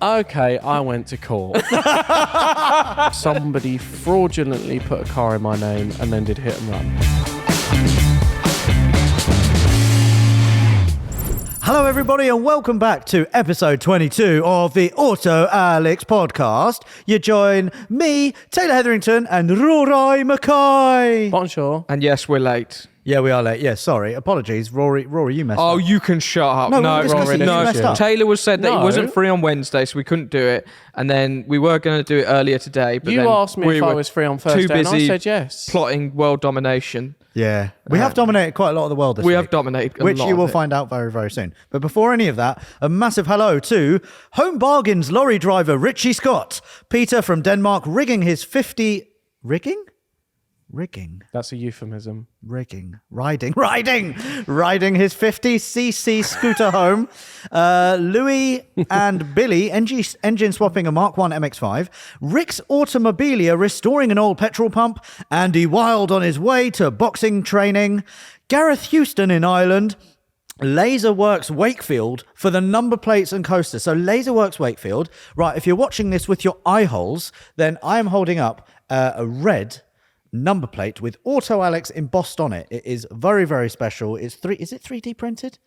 Okay, I went to court. Somebody fraudulently put a car in my name and then did hit and run. Hello everybody and welcome back to episode 22 of the Autoalex podcast. You join me, Taylor Hetherington and Rory Mackay. Bonjour. And yes, we're late. Yeah, we are late. Yeah, sorry. Apologies. Rory, you messed up. Oh, you can shut up. No, Rory, you messed up. Taylor said that No. he wasn't free on Wednesday, so we couldn't do it. And then we were going to do it earlier today. But You then asked me we if I were was free on Thursday too busy and I said yes. plotting world domination. Yeah, we have dominated quite a lot of the world this week. We have dominated a which lot you will of it. find out very, very soon. But before any of that, a massive hello to Home Bargains lorry driver Richie Scott. Peter from Denmark rigging his 50... Rigging? That's a euphemism. Riding his 50cc scooter home. Louis and Billy engine swapping a Mark 1 MX-5. Rick's Automobilia restoring an old petrol pump. Andy Wild on his way to boxing training. Gareth Houston in Ireland. Laserworks Wakefield for the number plates and coasters. So Laserworks Wakefield. Right, if you're watching this with your eye holes, then I am holding up a red number plate with Autoalex embossed on it. It is very, very special. Is it 3D printed?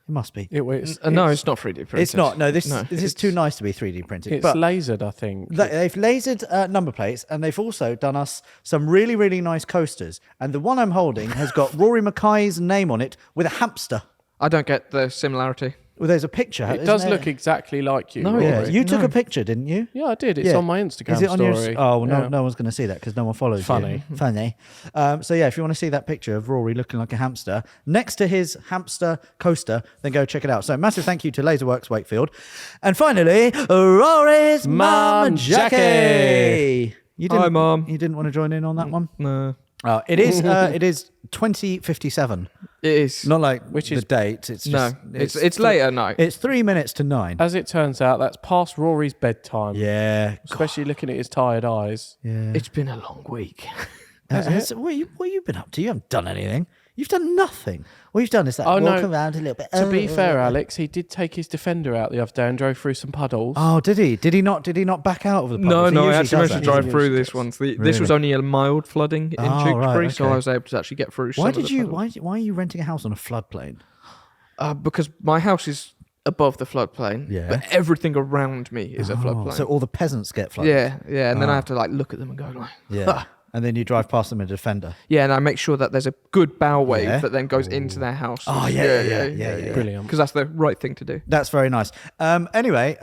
It must be. No, it's not 3D printed. It's not. No, this is too nice to be 3D printed. It's but lasered, I think. they've lasered number plates, and they've also done us some really, really nice coasters. And the one I'm holding has got Rory Mackay's name on it with a hamster. I don't get the similarity. Well, there's a picture. It does look exactly like you. No, Rory. Yeah, you took a picture, didn't you? Yeah, I did. It's Yeah. on my Instagram Is it on story. your? Oh, well, Yeah. no one's going to see that because no one follows Funny. you. Funny. So yeah, if you want to see that picture of Rory looking like a hamster next to his hamster coaster, then go check it out. So massive thank you to Laserworks Wakefield, and finally Rory's mum Jackie. Hi, Mum. You didn't want to join in on that one? No. Oh, it is 20:57. It is. Not like Which the is- date. It's just it's late at night. It's 3 minutes to 9. As it turns out, that's past Rory's bedtime. Yeah. Especially looking at his tired eyes. Yeah. It's been a long week. What have you been up to? You haven't done anything. You've done nothing. What you've done is that Oh, walk no. around a little bit. To be fair, Alex, he did take his Defender out the other day and drove through some puddles. Oh, did he? Did he not back out of the No, puddles? He I usually actually does managed to that. drive He through usually this does. one. This Really? was only a mild flooding in Tewkesbury, right, so okay. I was able to actually get through some Why of the did you? puddles. Why are you renting a house on a floodplain? Because my house is above the floodplain, Yeah. but everything around me is a floodplain. So all the peasants get flooded. Yeah, and then I have to like look at them and go like, Yeah. And then you drive past them in a Defender. yeah, and I make sure that there's a good bow wave Yeah. that then goes into their house. Oh, yeah. Brilliant. Because that's the right thing to do. That's very nice. Anyway,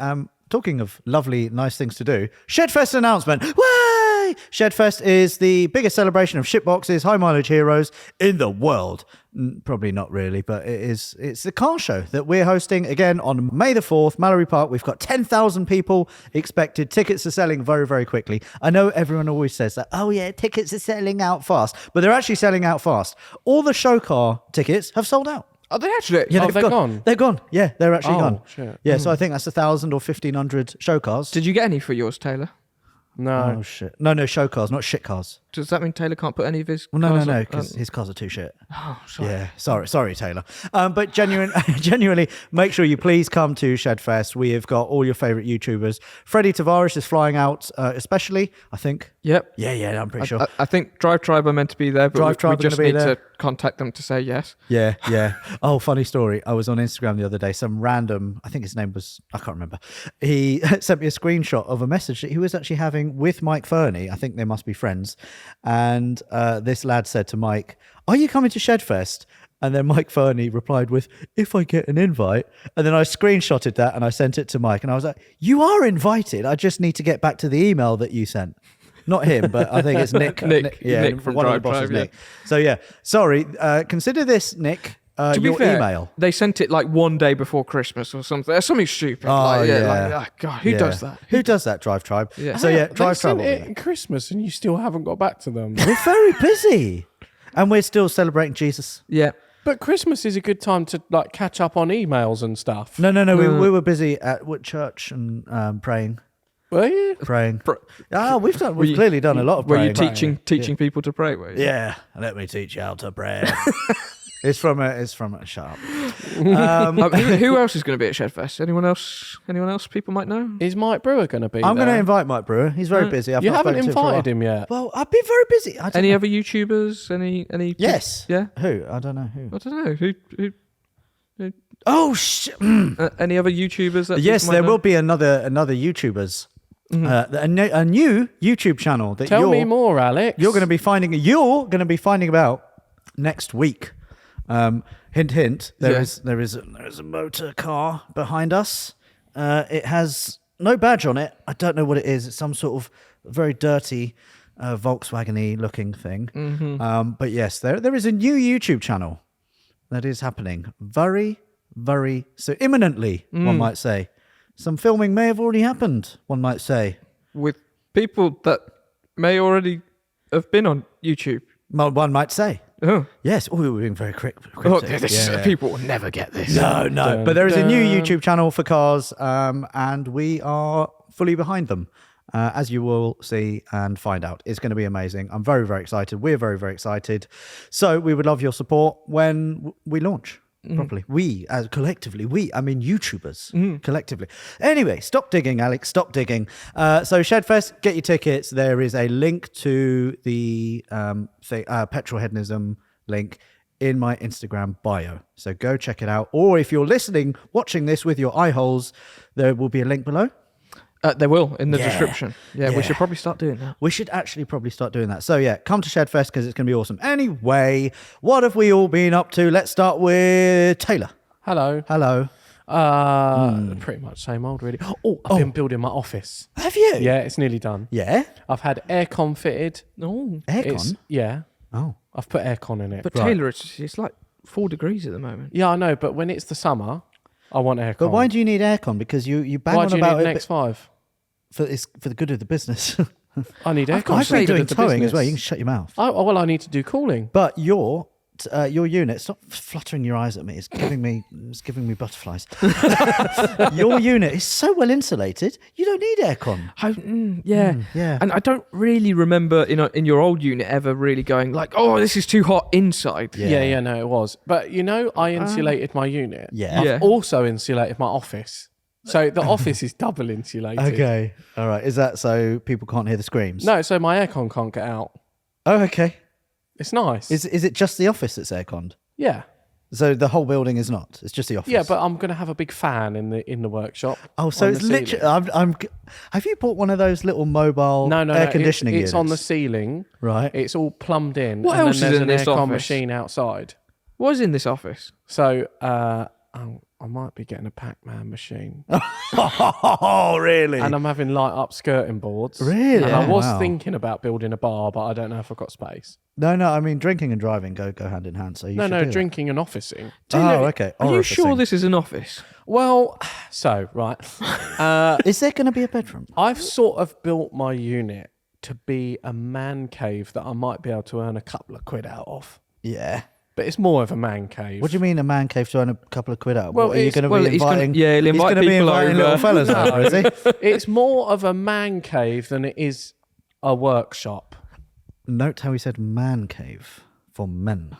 talking of lovely, nice things to do, Shedfest announcement. Way! Shedfest is the biggest celebration of shitboxes, high mileage heroes in the world. Probably not really, but it's the car show that we're hosting again on May the 4th, Mallory Park. We've got 10,000 people expected. Tickets are selling very, very quickly. I know everyone always says that, oh yeah, tickets are selling out fast, but they're actually selling out fast. All the show car tickets have sold out. Are they actually? Yeah, Oh, they're gone? They're gone. Yeah, they're actually Oh, gone. shit. Yeah, so I think that's 1,000 or 1,500 show cars. Did you get any for yours, Taylor? No. Oh shit! No, show cars, not shit cars. Does that mean Taylor can't put any of his Well, cars no, on? because his cars are too shit. Oh, sorry. Yeah, sorry, Taylor. But genuinely, make sure you please come to Shedfest. We have got all your favourite YouTubers. Freddie Tavares is flying out, especially, I think. Yep. Yeah, I'm pretty sure. I think Drive Tribe are meant to be there, but Drive we Tribe are just gonna be need there. to contact them to say yes. Yeah. Oh, funny story. I was on Instagram the other day. Some random, I think his name was, I can't remember. He sent me a screenshot of a message that he was actually having with Mike Fernie. I think they must be friends. And this lad said to Mike, "Are you coming to Shedfest?" And then Mike Fernie replied with, "If I get an invite." And then I screenshotted that and I sent it to Mike. And I was like, "You are invited. I just need to get back to the email that you sent." Not him, but I think it's Nick. Nick from one of the Drive bosses, Tribe, yeah. Nick. So yeah, sorry. Consider this, Nick. To be Your fair, email. they sent it like one day before Christmas or something. Something stupid. God, who does that? Who does that, Drive Tribe? Yeah. So yeah, They Drive sent Tribe. it at Christmas and you still haven't got back to them. We're very busy, and we're still celebrating Jesus. Yeah. But Christmas is a good time to like catch up on emails and stuff. No. We were busy at church and praying. Were you? Praying. We've clearly done a lot of Were praying. you teaching people to pray? Were you? Yeah, let me teach you how to pray. It's from a shut up. Who else is going to be at Shedfest? Anyone else people might know? Is Mike Brewer going to be I'm going to there? invite Mike Brewer. He's very busy. I've You not haven't spoken to him for a invited while. him yet. Well, I've been very busy. I don't Any know. other YouTubers? Any? Yes. Yeah. Who? I don't know who. I don't know. Who Oh shit. any other YouTubers? That Yes, people might there know? will be another YouTubers. A new YouTube channel that Tell me more, Alex. you're going to be finding about next week. Hint, hint. There is a motor car behind us. It has no badge on it. I don't know what it is. It's some sort of very dirty Volkswagen-y looking thing. But yes, there is a new YouTube channel that is happening very, very so imminently. One might say. Some filming may have already happened. One might say. with people that may already have been on YouTube. One might say. Oh, Yes. Oh, we were being very quick. people will never get this. No. Dun, But there is a new dun. YouTube channel for cars, and we are fully behind them, as you will see and find out. It's going to be amazing. I'm very, very excited. We're very, very excited. So we would love your support when we launch. Properly. We, as collectively, YouTubers, collectively. Anyway, stop digging, Alex. Stop digging. So Shedfest, get your tickets. There is a link to the Petrol Hedonism link in my Instagram bio. So go check it out. Or if you're watching this with your eye holes, there will be a link below. They will in the Yeah. description. Yeah, Yeah. we should probably start doing that. We should actually probably start doing that. So yeah, come to Shedfest because it's going to be awesome. Anyway, what have we all been up to? Let's start with Taylor. Hello. Hello. Pretty much same old, really. Oh, I've been building my office. Have you? Yeah, it's nearly done. Yeah. I've had aircon fitted. Oh, Aircon. Yeah, Oh. I've put aircon in it. but Right. Taylor, it's like 4 degrees at the moment. Yeah, I know, but when it's the summer, I want aircon. But why do you need aircon? Because you bang Why on do you about need it an X5? for the good of the business. I need aircon. I've for been the good doing of the towing as well. You business. can shut your mouth. Well, I need to do cooling. But your unit, stop fluttering your eyes at me. It's giving me butterflies. Your unit is so well insulated. You don't need aircon. Yeah. And I don't really remember in your old unit ever really going like, oh, this is too hot inside. Yeah. No, it was. But I insulated my unit. Yeah. Yeah. I've also insulated my office. So the office is double insulated. Okay. All right. Is that so people can't hear the screams? No, so my aircon can't get out. Oh, okay. It's nice. Is it just the office that's airconned? Yeah. So the whole building is not. It's just the office. Yeah, but I'm going to have a big fan in the workshop. Oh, so on it's the ceiling. literally. Have you bought one of those little mobile No, air conditioning it's units? on the ceiling. Right. It's all plumbed in. What and else then is there's in an this aircon office? machine outside. What is in this office? So I might be getting a Pac-Man machine. Oh, really? And I'm having light up skirting boards. Really? And I was Wow. thinking about building a bar, but I don't know if I've got space. No. I mean, drinking and driving go hand in hand. So you should do that. Drinking and officing. Oh, okay. Are you sure Orificing. this is an office? Well, so, right. Is there going to be a bedroom? I've sort of built my unit to be a man cave that I might be able to earn a couple of quid out of. Yeah. But it's more of a man cave. What do you mean a man cave to earn a couple of quid out? Well, What, are you it's- going to well, be he's gonna- inviting? yeah, he'll invite he's gonna be people inviting over. little fellas over, is he? It's more of a man cave than it is a workshop. Note how he said man cave for men.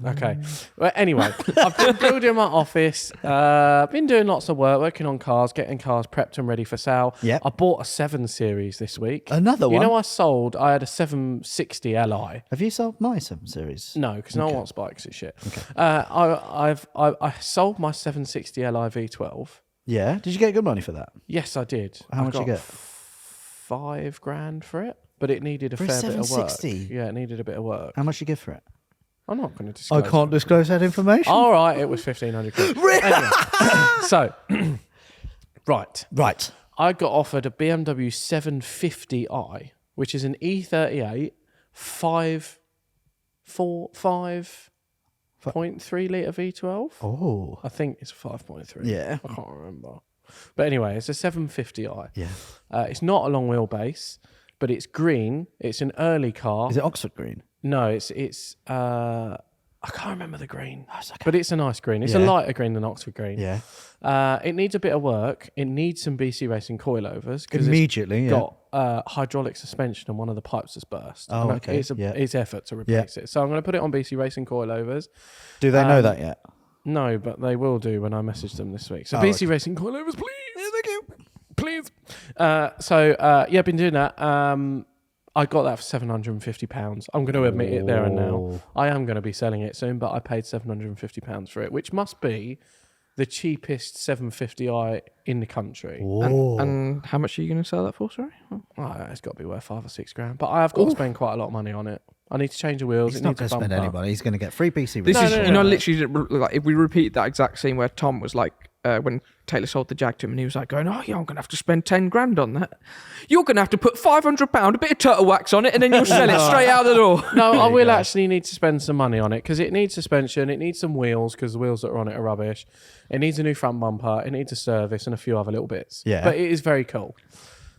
Okay. Well, anyway, I've been building my office. Been doing lots of work, working on cars, getting cars prepped and ready for sale. Yep. I bought a 7 Series this week. Another You one? know, I had a 760 Li. Have you sold my 7 Series? No, because no one wants bikes. It's shit. I sold my 760 Li V12. Yeah. Did you get good money for that? Yes, I did. How I much you got get? $5,000 for it, but it needed a For a fair bit of work. 760? Yeah, it needed a bit of work. How much did you give for it? I'm not going to disclose. I can't disclose that information. All right, it was 1,500 quid. Anyway, so, right. Right. I got offered a BMW 750i, which is an E38 5.3 litre V12. Oh. I think it's 5.3. Yeah. I can't remember. But anyway, it's a 750i. Yeah. It's not a long wheelbase, but it's green. It's an early car. Is it Oxford green? No, it's I can't remember the green. But it's a nice green. It's a Yeah. lighter green than Oxford green. Yeah. It needs a bit of work. It needs some BC Racing coilovers because Immediately, it's yeah. got hydraulic suspension and one of the pipes has burst. Oh, And okay. It's effort to replace it. So I'm going to put it on BC Racing coilovers. Do they know that yet? No, but they will do when I message them this week. So Oh, BC okay. Racing coilovers, please. Thank you. Please. I've been doing that. I got that for £750. I'm going to admit it there and now. Oh. I am going to be selling it soon, but I paid £750 for it, which must be the cheapest 750i in the country. And how much are you going to sell that for, sorry? It's got to be worth £5 or £6 grand, but I have got to spend quite a lot of money on it. I need to change the wheels. He's It not needs going a to spend bumper. any money. He's going to get free BC. This Racing. is, literally, like, if we repeat that exact scene where Tom was like, when Taylor sold the Jag to him, and he was like going, "Oh yeah, I'm going to have to spend 10 grand on that. You're going to have to put £500, a bit of turtle wax on it, and then you'll sell it straight out the door." No, I will actually need to spend some money on it because it needs suspension, it needs some wheels because the wheels that are on it are rubbish. It needs a new front bumper, it needs a service and a few other little bits. Yeah. But it is very cool.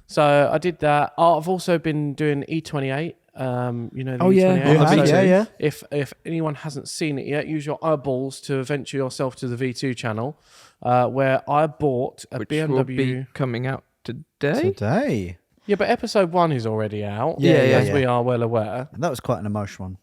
So I did that. I've also been doing E28. The E28. Yeah. If anyone hasn't seen it yet, use your eyeballs to venture yourself to the V2 channel, where I bought a Which BMW. will be coming out today. Today. Yeah, but episode 1 is already out. Yeah, as yeah. we are well aware. And that was quite an emotional one.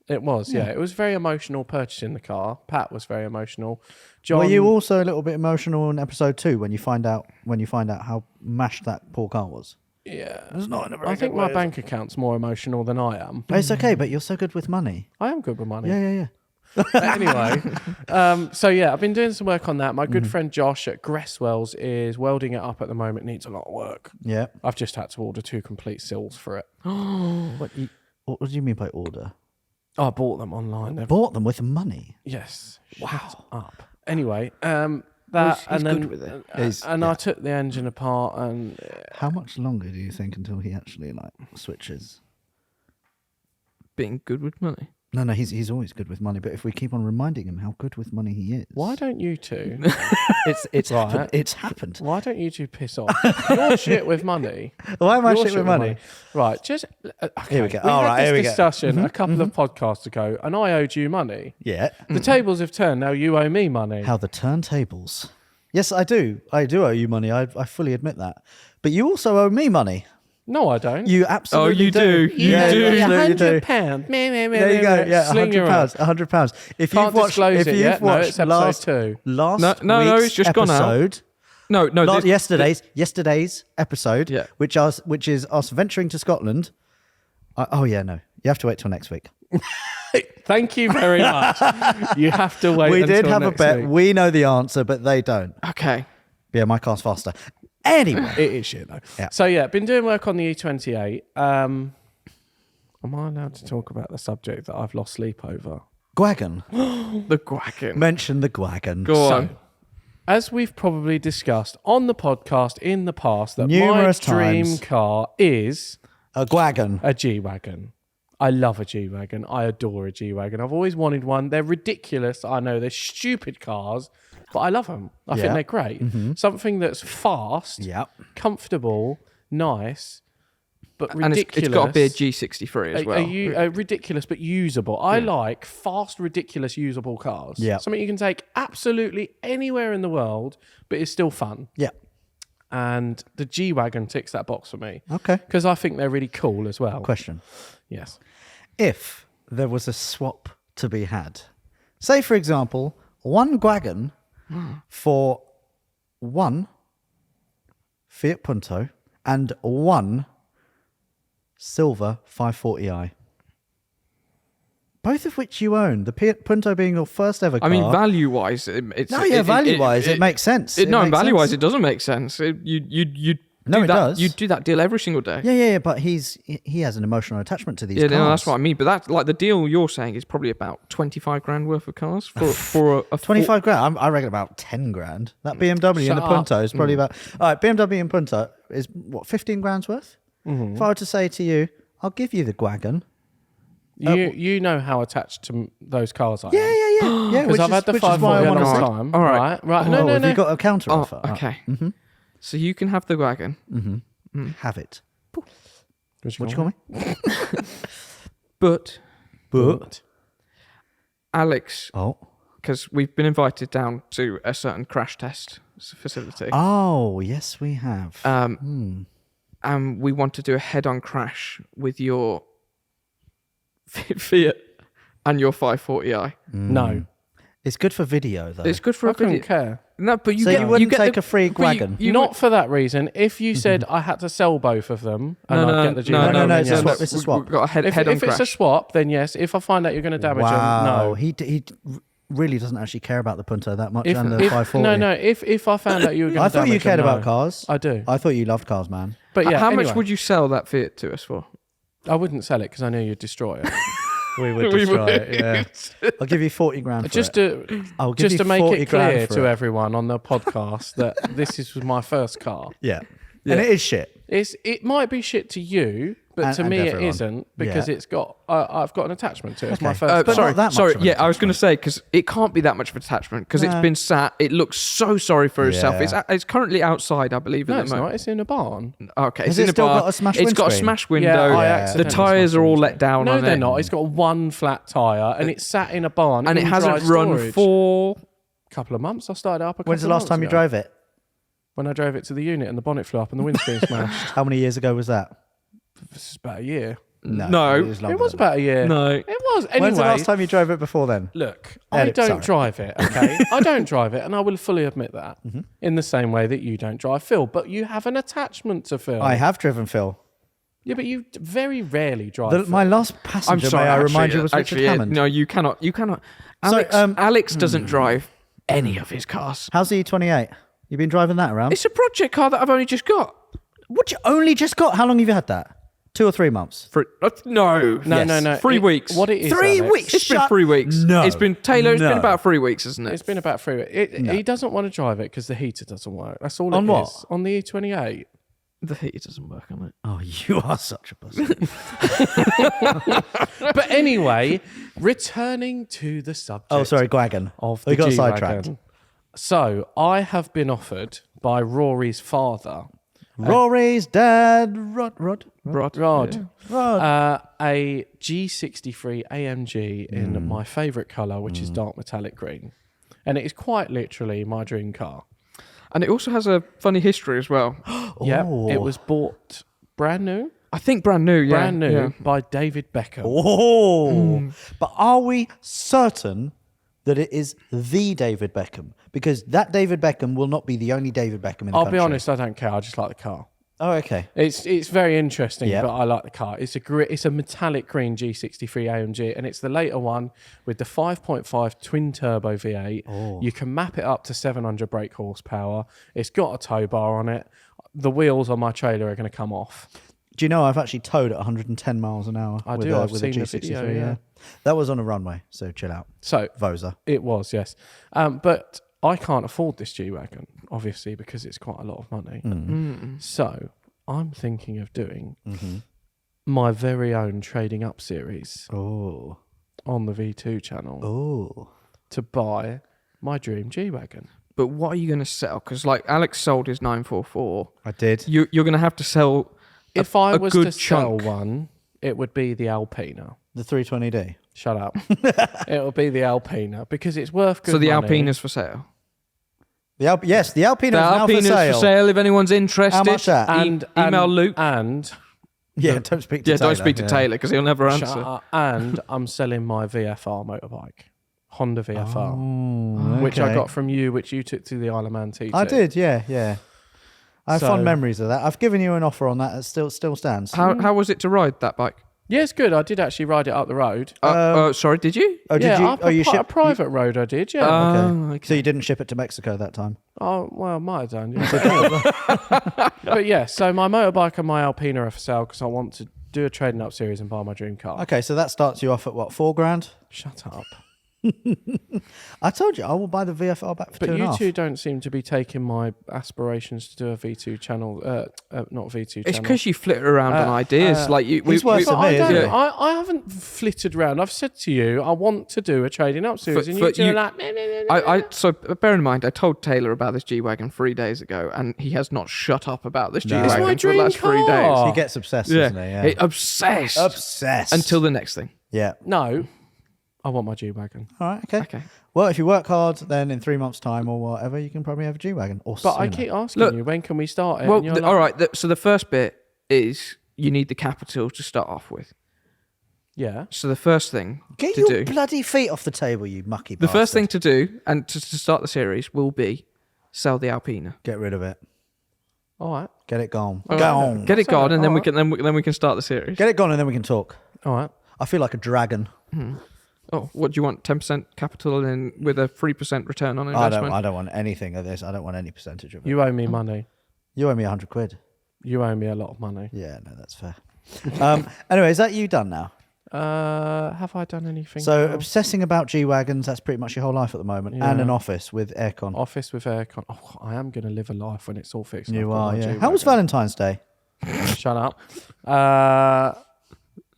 It was, yeah. It was very emotional purchasing the car. Pat was very emotional. John, Were you also a little bit emotional in episode 2 when you find out how mashed that poor car was? yeah. It's not in a very I think good my way, bank account's more emotional than I am. But it's okay, but you're so good with money. I am good with money. Yeah. Anyway, I've been doing some work on that. My good friend Josh at Gresswells is welding it up at the moment. Needs a lot of work. Yeah. I've just had to order 2 complete sills for it. What do you mean by order? I bought them online. Bought them with money. Yes. Wow. Shut up. Anyway, He's good with it. I took the engine apart and How much longer do you think until he actually switches? Being good with money. No, he's always good with money. But if we keep on reminding him how good with money he is, why don't you two? it's Right. happened. It's happened. Why don't you two piss off? You're shit with money. Why am I You're shit with money? Right, just okay. Here we go. We All had right, here we this go. discussion a couple of podcasts ago, and I owed you money. Yeah. The tables have turned. Now you owe me money. How the turntables. Yes, I do. I do owe you money. I fully admit that. But you also owe me money. No, I don't. You absolutely you do. You Yeah, do. you absolutely do. £100. There you go. Yeah, £100. £100. If Can't you've watched, disclose if it you've yet. No, watched it's episode 2. last No, week's it's just gone out. episode, No. yesterday's episode, Yeah. which is us venturing to Scotland. You have to wait till next week. Thank you very much. You have to wait. We did until have a next bet. week. We know the answer, but they don't. Okay. Yeah, my car's faster. Anyway, It is shit though. Yeah. So been doing work on the E28. Am I allowed to talk about the subject that I've lost sleep over? Gwagon. The Gwagon. Mention the Gwagon. Go on. As we've probably discussed on the podcast in the past, that Numerous my dream times. car is A Gwagon. a G-Wagon. I love a G-Wagon. I adore a G-Wagon. I've always wanted one. They're ridiculous. I know they're stupid cars, but I love them. I think Yeah. they're great. Something that's fast, Yeah. comfortable, nice, but And ridiculous. it's got to be a G63 as well. Ridiculous but usable. I like fast, ridiculous, usable cars. Yeah. Something you can take absolutely anywhere in the world, but is still fun. Yeah. And the G-Wagon ticks that box for me. Okay. Because I think they're really cool as well. Question. Yes. If there was a swap to be had, say, for example, one Gwagon for one Fiat Punto and one silver 540i. Both of which you own. The Fiat Punto being your first ever car. I mean, value-wise, it's... value-wise, it makes sense. It makes value-wise, sense. it doesn't make sense. No, it does. You'd do that deal every single day. Yeah, but he has an emotional attachment to these Yeah, cars. no, that's what I mean. But that's like the deal you're saying is probably about 25 grand worth of cars for a 25 grand. I reckon about 10 grand. That BMW and the Punto is probably about... All right, BMW and Punto is, what, 15 grand's worth? If I were to say to you, I'll give you the Gwagon. You know how attached to those cars I am. Yeah. Because I've had the which is 540 why I a want long to... time. All right. Right. Oh, No. have you got a counter Oh, offer? okay. So you can have the Gwagon. Have it. What What do you call me? But But... Alex, Oh. because we've been invited down to a certain crash test facility. Oh, yes, we have. and we want to do a head-on crash with your Fiat and your 540i. No, It's good for video, though. It's good for I a video. couldn't care. No, but you So get you wouldn't get take the, a free but wagon? Not for that reason. If you said I had to sell both of them and I'd get the G-Wagon, no, then it's a yes. swap. It's a swap. We've got a head-on If crash. it's a swap, then yes. If I find out you're going to damage them, Wow, no. he really doesn't actually care about the Punto that much If, and the if, 540. no, if I found out you were going to I damage thought you them, cared about no. cars. I do. I thought you loved cars, man. But yeah, How anyway, much would you sell that Fiat to us for? I wouldn't sell it because I knew you'd destroy it. We would destroy it. Yeah, I'll give you 40 grand for just it. to I'll give just you to make 40 it clear grand for to it. everyone on the podcast that this is my first car. Yeah, and it is shit. It might be shit to you, but And- to and me everyone. it isn't because Yeah. it's got I've got an attachment to it. It's my Okay. first But car. not that much sorry. of an Yeah, I was going to attachment. say because it can't be that much of an attachment because it's No. been sat. It looks so sorry for itself. Yeah. It's currently outside, I believe. No, at it's the not. moment. It's in a barn. Okay, Has it's it in a still bar. got a smashed It's got a windscreen? smashed window. Yeah, I Yeah. The accidentally tyres smashed are all it. let down No, on they're it. not. It's got one flat tyre and it's sat in a barn And it in hasn't dry run storage. for. A couple of months. I started it up a couple When's the of last months time you ago. drove it? When I drove it to the unit and the bonnet flew up and the windscreen smashed. How many years ago was that? This is about a year. No. it was, longer It was than that. about a year. No. It was. Anyway, When's the last time you drove it before then? look, Edit, I don't sorry. drive it, okay? I don't drive it, and I will fully admit that Mm-hmm. in the same way that you don't drive Phil, but you have an attachment to Phil. I have driven Phil. Yeah, but you very rarely drive Phil. My last I'm passenger, sorry. may I remind actually, you, was Richard actually, Hammond. No, you cannot. You cannot. So, Alex, Alex doesn't drive any of his cars. How's the E28? You've been driving that around? It's a project car that I've only just got. What, you only just got? How long have you had that? 2 or 3 months? No. No. 3 weeks. What it is, 3 Alex, weeks? It's been Shut- 3 weeks. No. It's been Taylor. It's No. been about 3 weeks, isn't it? It's been about 3 weeks. He doesn't want to drive it because the heater doesn't work. That's all On it what? is. On the E28. The heater doesn't work on it. Oh, you are such a pussy. But anyway, returning to the subject. Oh, sorry, Gwagon. Of We the got G-Wagon. sidetracked. So I have been offered by Rory's father, Rory's dad, Rod. Rod, Rod. a G63 AMG in my favourite colour, which is dark metallic green. And it is quite literally my dream car. And it also has a funny history as well. Yeah, Oh. it was bought brand new. I think brand new. Yeah. Brand new Yeah. by David Beckham. Oh. But are we certain that it is the David Beckham? Because that David Beckham will not be the only David Beckham in the I'll country. be honest, I don't care. I just like the car. Oh, okay. It's very interesting, Yep. but I like the car. It's a metallic green G63 AMG, and it's the later one with the 5.5 twin turbo V8. Oh. You can map it up to 700 brake horsepower. It's got a tow bar on it. The wheels on my trailer are going to come off. Do you know I've actually towed at 110 miles an hour? I with do, A, I've with seen a the G63, video, yeah. That was on a runway, so chill out. So Vosa. it was, yes. But I can't afford this G-Wagon, obviously, because it's quite a lot of money. So I'm thinking of doing my very own Trading Up series Oh. on the V2 channel Oh. to buy my dream G-Wagon. But what are you going to sell? Because like Alex sold his 944. I did. You're going to have to sell. If I a was good to sell chunk. one, it would be the Alpina. The 320D. Shut up. It will be the Alpina because it's worth good So the money. Alpina's for sale. Yes, the Alpina The is now for Alpina's sale. for sale if anyone's interested. How much that? Email Luke. And Yeah, don't speak to Yeah, Taylor. don't speak to Taylor because he'll never shut answer. up. And I'm selling my VFR motorbike, Honda VFR, Oh, which I okay. got from you, which you took to the Isle of Man TT. I did, yeah. I have So- fond memories of that. I've given you an offer on that. It still stands. How was it to ride that bike? Yeah, it's good. I did actually ride it up the road. Sorry, did you? Oh, did yeah, you? up Oh, you a shipped private road. I did. Yeah. Oh, So you didn't ship it to Mexico that time? Oh, well, might have done. Yeah. But yeah, so my motorbike and my Alpina are for sale because I want to do a trading up series and buy my dream car. Okay, so that starts you off at what, $4,000? Shut up. I told you I will buy the VFR back for But you 2.5. two don't seem to be taking my aspirations to do a V2 channel, not V2 It's channel. because you flit around on ideas. Like you, he's worse But than me, I, isn't don't, he? I haven't flitted around. I've said to you, I want to do a trading up series, and you but two are you- like, meh, meh, meh, meh, meh. So bear in mind, I told Taylor about this G-Wagon 3 days ago, and he has not shut up about this No. G-Wagon It's my for the dream last 3 car. days. He gets obsessed, Yeah, doesn't he? Yeah. Obsessed. Obsessed. Until the next thing. Yeah. No, I want my G-Wagon. All right, okay. Okay. Well, if you work hard, then in 3 months' time or whatever, you can probably have a G-Wagon. Or But I sooner. keep asking Look, you, when can we start it? Well, And you're all like, right. So the first bit is you need the capital to start off with. Yeah. So the first thing Get to your do, bloody feet off the table, you mucky the bastard. first thing to do, and to start the series, will be sell the Alpina. Get rid of it. All right. Get it gone. All right. Gone. Get it Sell gone, it, and then we alright. can then we can start the series. Get it gone, and then we can talk. All right. I feel like a dragon. Oh, what do you want? 10% capital and with a 3% return on I investment. don't want anything of this. I don't want any percentage of it. You owe me money. You owe me 100 quid. You owe me a lot of money. Yeah, no, that's fair. Anyway, is that you done now? Have I done anything? So else? obsessing about G-Wagons, that's pretty much your whole life at the moment. Yeah. And an office with aircon. Office with aircon. Oh, I am going to live a life when it's all fixed. You I've got are, my yeah. G-Wagon. How was Valentine's Day? Shut up.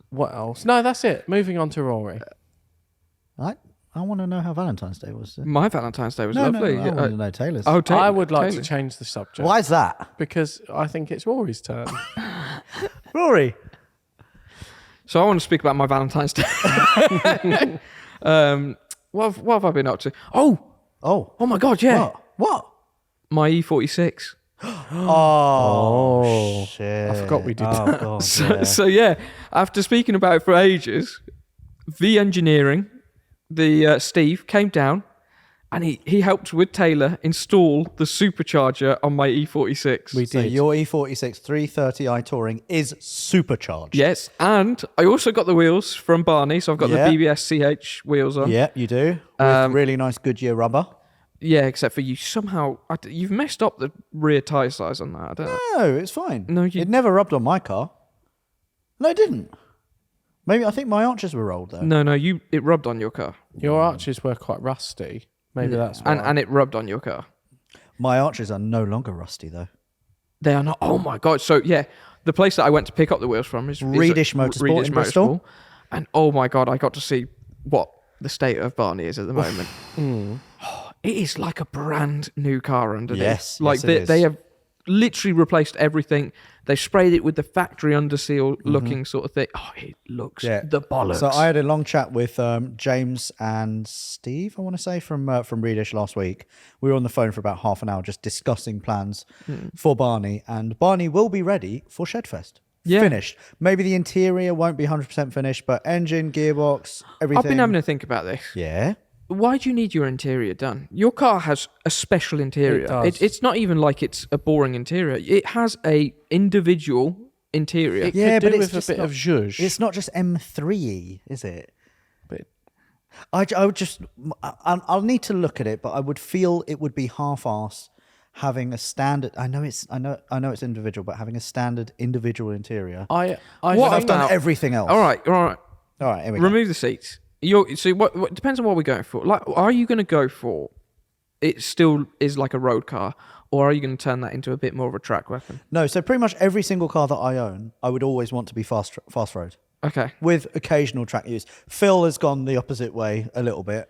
What else? No, that's it. Moving on to Rory. I want to know how Valentine's Day was. My Valentine's Day was No, lovely. I want to know Taylor's. oh, I would like Taylor. to change the subject. Why is that? Because I think it's Rory's turn. Rory. So I want to speak about my Valentine's Day. What have I been up to? Oh my God, yeah. What? My E46. Oh, shit. I forgot we did Oh, that. God, So, yeah. so yeah, after speaking about it for ages, V Engineering, Steve came down and he helped with Taylor install the supercharger on my E46. We So did. your E46 330i Touring is supercharged. Yes, and I also got the wheels from Barney, so I've got Yeah. the BBS CH wheels on. Yeah, you do. With really nice Goodyear rubber. Yeah, except for you somehow you've messed up the rear tyre size on that. I don't know. No, it's fine. No, you- It never rubbed on my car. No, it didn't. Maybe I think my arches were rolled though. No, it rubbed on your car, Your arches were quite rusty. Maybe that's why. and it rubbed on your car. My arches are no longer rusty though. They are not. Oh my God! So yeah, the place that I went to pick up the wheels from is Reedish Motorsport in Bristol. And oh my God, I got to see what the state of Barney is at the moment. It is like a brand new car underneath. Yes, like yes, it they, is. they have literally replaced everything. They sprayed it with the factory underseal looking sort of thing. Oh, it looks the bollocks. So I had a long chat with James and Steve, I want to say, from Reedish last week. We were on the phone for about half an hour just discussing plans for Barney, and Barney will be ready for Shedfest. Yeah. Finished. Maybe the interior won't be 100% finished, but engine, gearbox, everything. I've been having to think about this. Yeah. Why do you need your interior done? Your car has a special interior. It does. It's not even like it's a boring interior. It has a individual interior. It Yeah, could but do it's with a just bit not- of zhuzh. It's not just M3E, is it? But I would just, I'll need to look at it, but I would feel it would be half-ass having a standard. I know it's individual, but having a standard individual interior. I What I've think done about- everything else. All right. All right, here we go. Remove the seats. So what depends on what we're going for. Like, are you going to go for it still is like a road car, or are you going to turn that into a bit more of a track weapon? No, so pretty much every single car that I own, I would always want to be fast road Okay. with occasional track use. Phil has gone the opposite way a little bit,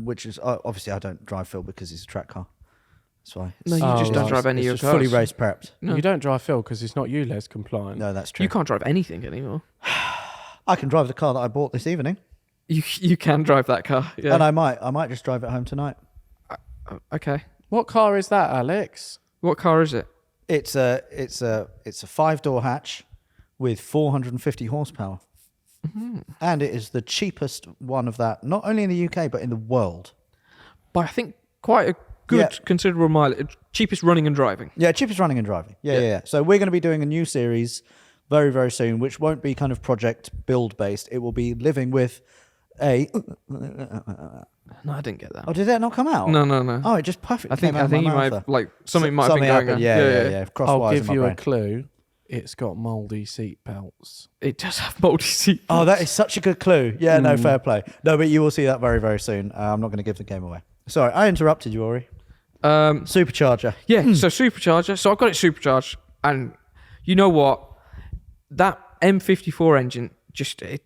which is obviously I don't drive Phil because he's a track car. That's why. No, you Oh, just don't right. drive any of your It's cars. fully race prepped. No. You don't drive Phil because it's not ULEZ compliant. No, that's true. You can't drive anything anymore. I can drive the car that I bought this evening, You can drive that car. Yeah. and I might just drive it home tonight. Okay. What car is that, Alex? What car is it? It's a 5-door hatch with 450 horsepower, and it is the cheapest one of that, not only in the UK but in the world. But I think quite a good, Yeah. considerable mileage. Cheapest running and driving. Yeah, cheapest running and driving. Yeah. So we're going to be doing a new series very, very soon, which won't be kind of project build based. It will be living with a. No, I didn't get that. Oh, did that not come out? No. Oh, it just perfectly I think came out of my you mouth might there. have, like something might have been going happened. on. Yeah. Cross I'll wires give in my you brain. a clue. It's got mouldy seat belts. It does have multi-seat. Oh, that is such a good clue. Yeah, no, fair play. No, but you will see that very, very soon. I'm not going to give the game away. Sorry, I interrupted you, Ori. Supercharger. Yeah, so supercharger. So I've got it supercharged, and you know what? That M54 engine just it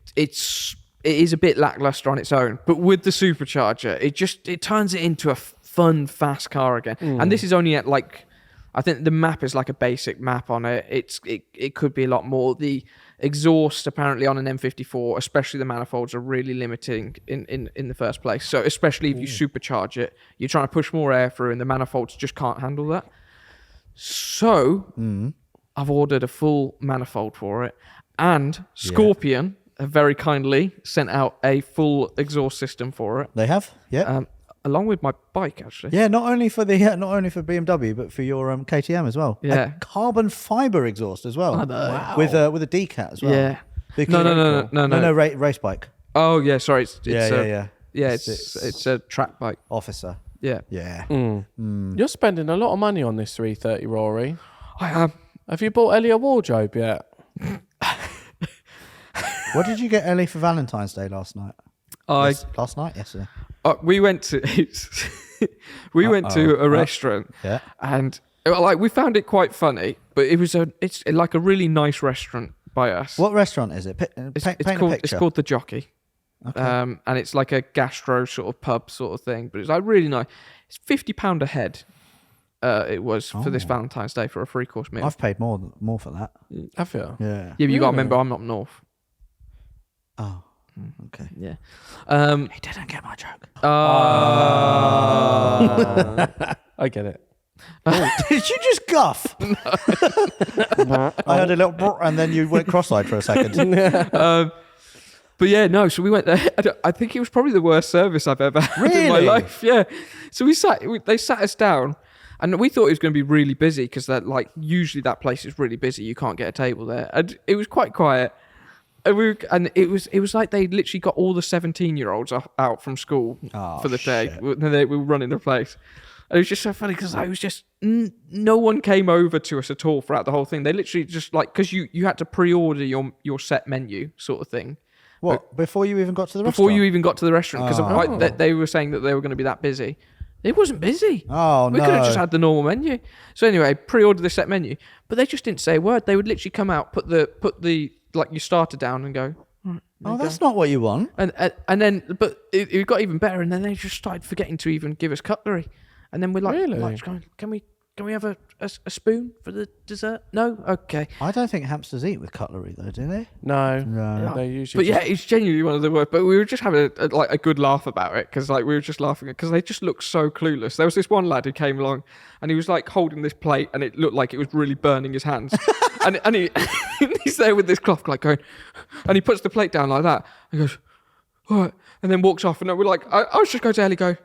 is a bit lackluster on its own, but with the supercharger, it turns it into a fun, fast car again. And this is only at like, I think the map is like a basic map on it. It could be a lot more. The exhaust apparently on an M54, especially the manifolds, are really limiting in the first place. So especially if you supercharge it, you're trying to push more air through, and the manifolds just can't handle that. So I've ordered a full manifold for it, and Scorpion have very kindly sent out a full exhaust system for it. They have, yeah. Along with my bike, actually. Yeah, not only for BMW, but for your KTM as well. Yeah. A carbon fiber exhaust as well. Wow. With a decat as well. Yeah. Because No. Race bike. Oh yeah, sorry. It's Yeah. Yeah, it's a track bike. Officer. Yeah. Yeah. You're spending a lot of money on this 330, Rory. I am. Have you bought Ellie a wardrobe yet? What did you get Ellie for Valentine's Day last night? Last night? Yesterday. We went to a restaurant. Yeah. And like we found it quite funny, but it's like a really nice restaurant by us. What restaurant is it? It's called The Jockey. Okay. And it's like a gastro sort of pub sort of thing, but it's like really nice. It's £50 a head. It was for this Valentine's Day for a 3-course meal. I've paid more for that. Have you? Yeah. Yeah, but you got to remember I'm not north. Oh. Okay. Yeah. He didn't get my joke. I get it. Did you just guff? I heard a little brr, and then you went cross-eyed for a second. But yeah, no. So we went there. I think it was probably the worst service I've ever had in my Really? life. Yeah. So they sat us down, and we thought it was going to be really busy because that usually that place is really busy. You can't get a table there, and it was quite quiet. And it was like they literally got all the 17-year-olds out from school for the day. shit. They were running the place. And it was just so funny because I was just no one came over to us at all throughout the whole thing. They literally just because you had to pre-order your set menu sort of thing. What? Before you even got to the Before restaurant? you even got to the restaurant, because Oh. they were saying that they were going to be that busy. It wasn't busy. Oh, We no. could have just had the normal menu. So anyway, pre-order the set menu, but they just didn't say a word. They would literally come out, put the like your starter down, and go. Right, there Oh, you go." that's not what you want. And then, but it got even better. And then they just started forgetting to even give us cutlery. And then we're like, Really? just going, can we have a spoon for the dessert? No, okay. I don't think hamsters eat with cutlery, though, do they? No. No. They usually. But yeah, it's genuinely one of the worst. But we were just having a good laugh about it because we were just laughing because they just looked so clueless. There was this one lad who came along and he was like holding this plate and it looked like it was really burning his hands. and he's there with this cloth like going, and he puts the plate down like that and goes, all right, and then walks off. And we're like, I was just going to Ellie, go, do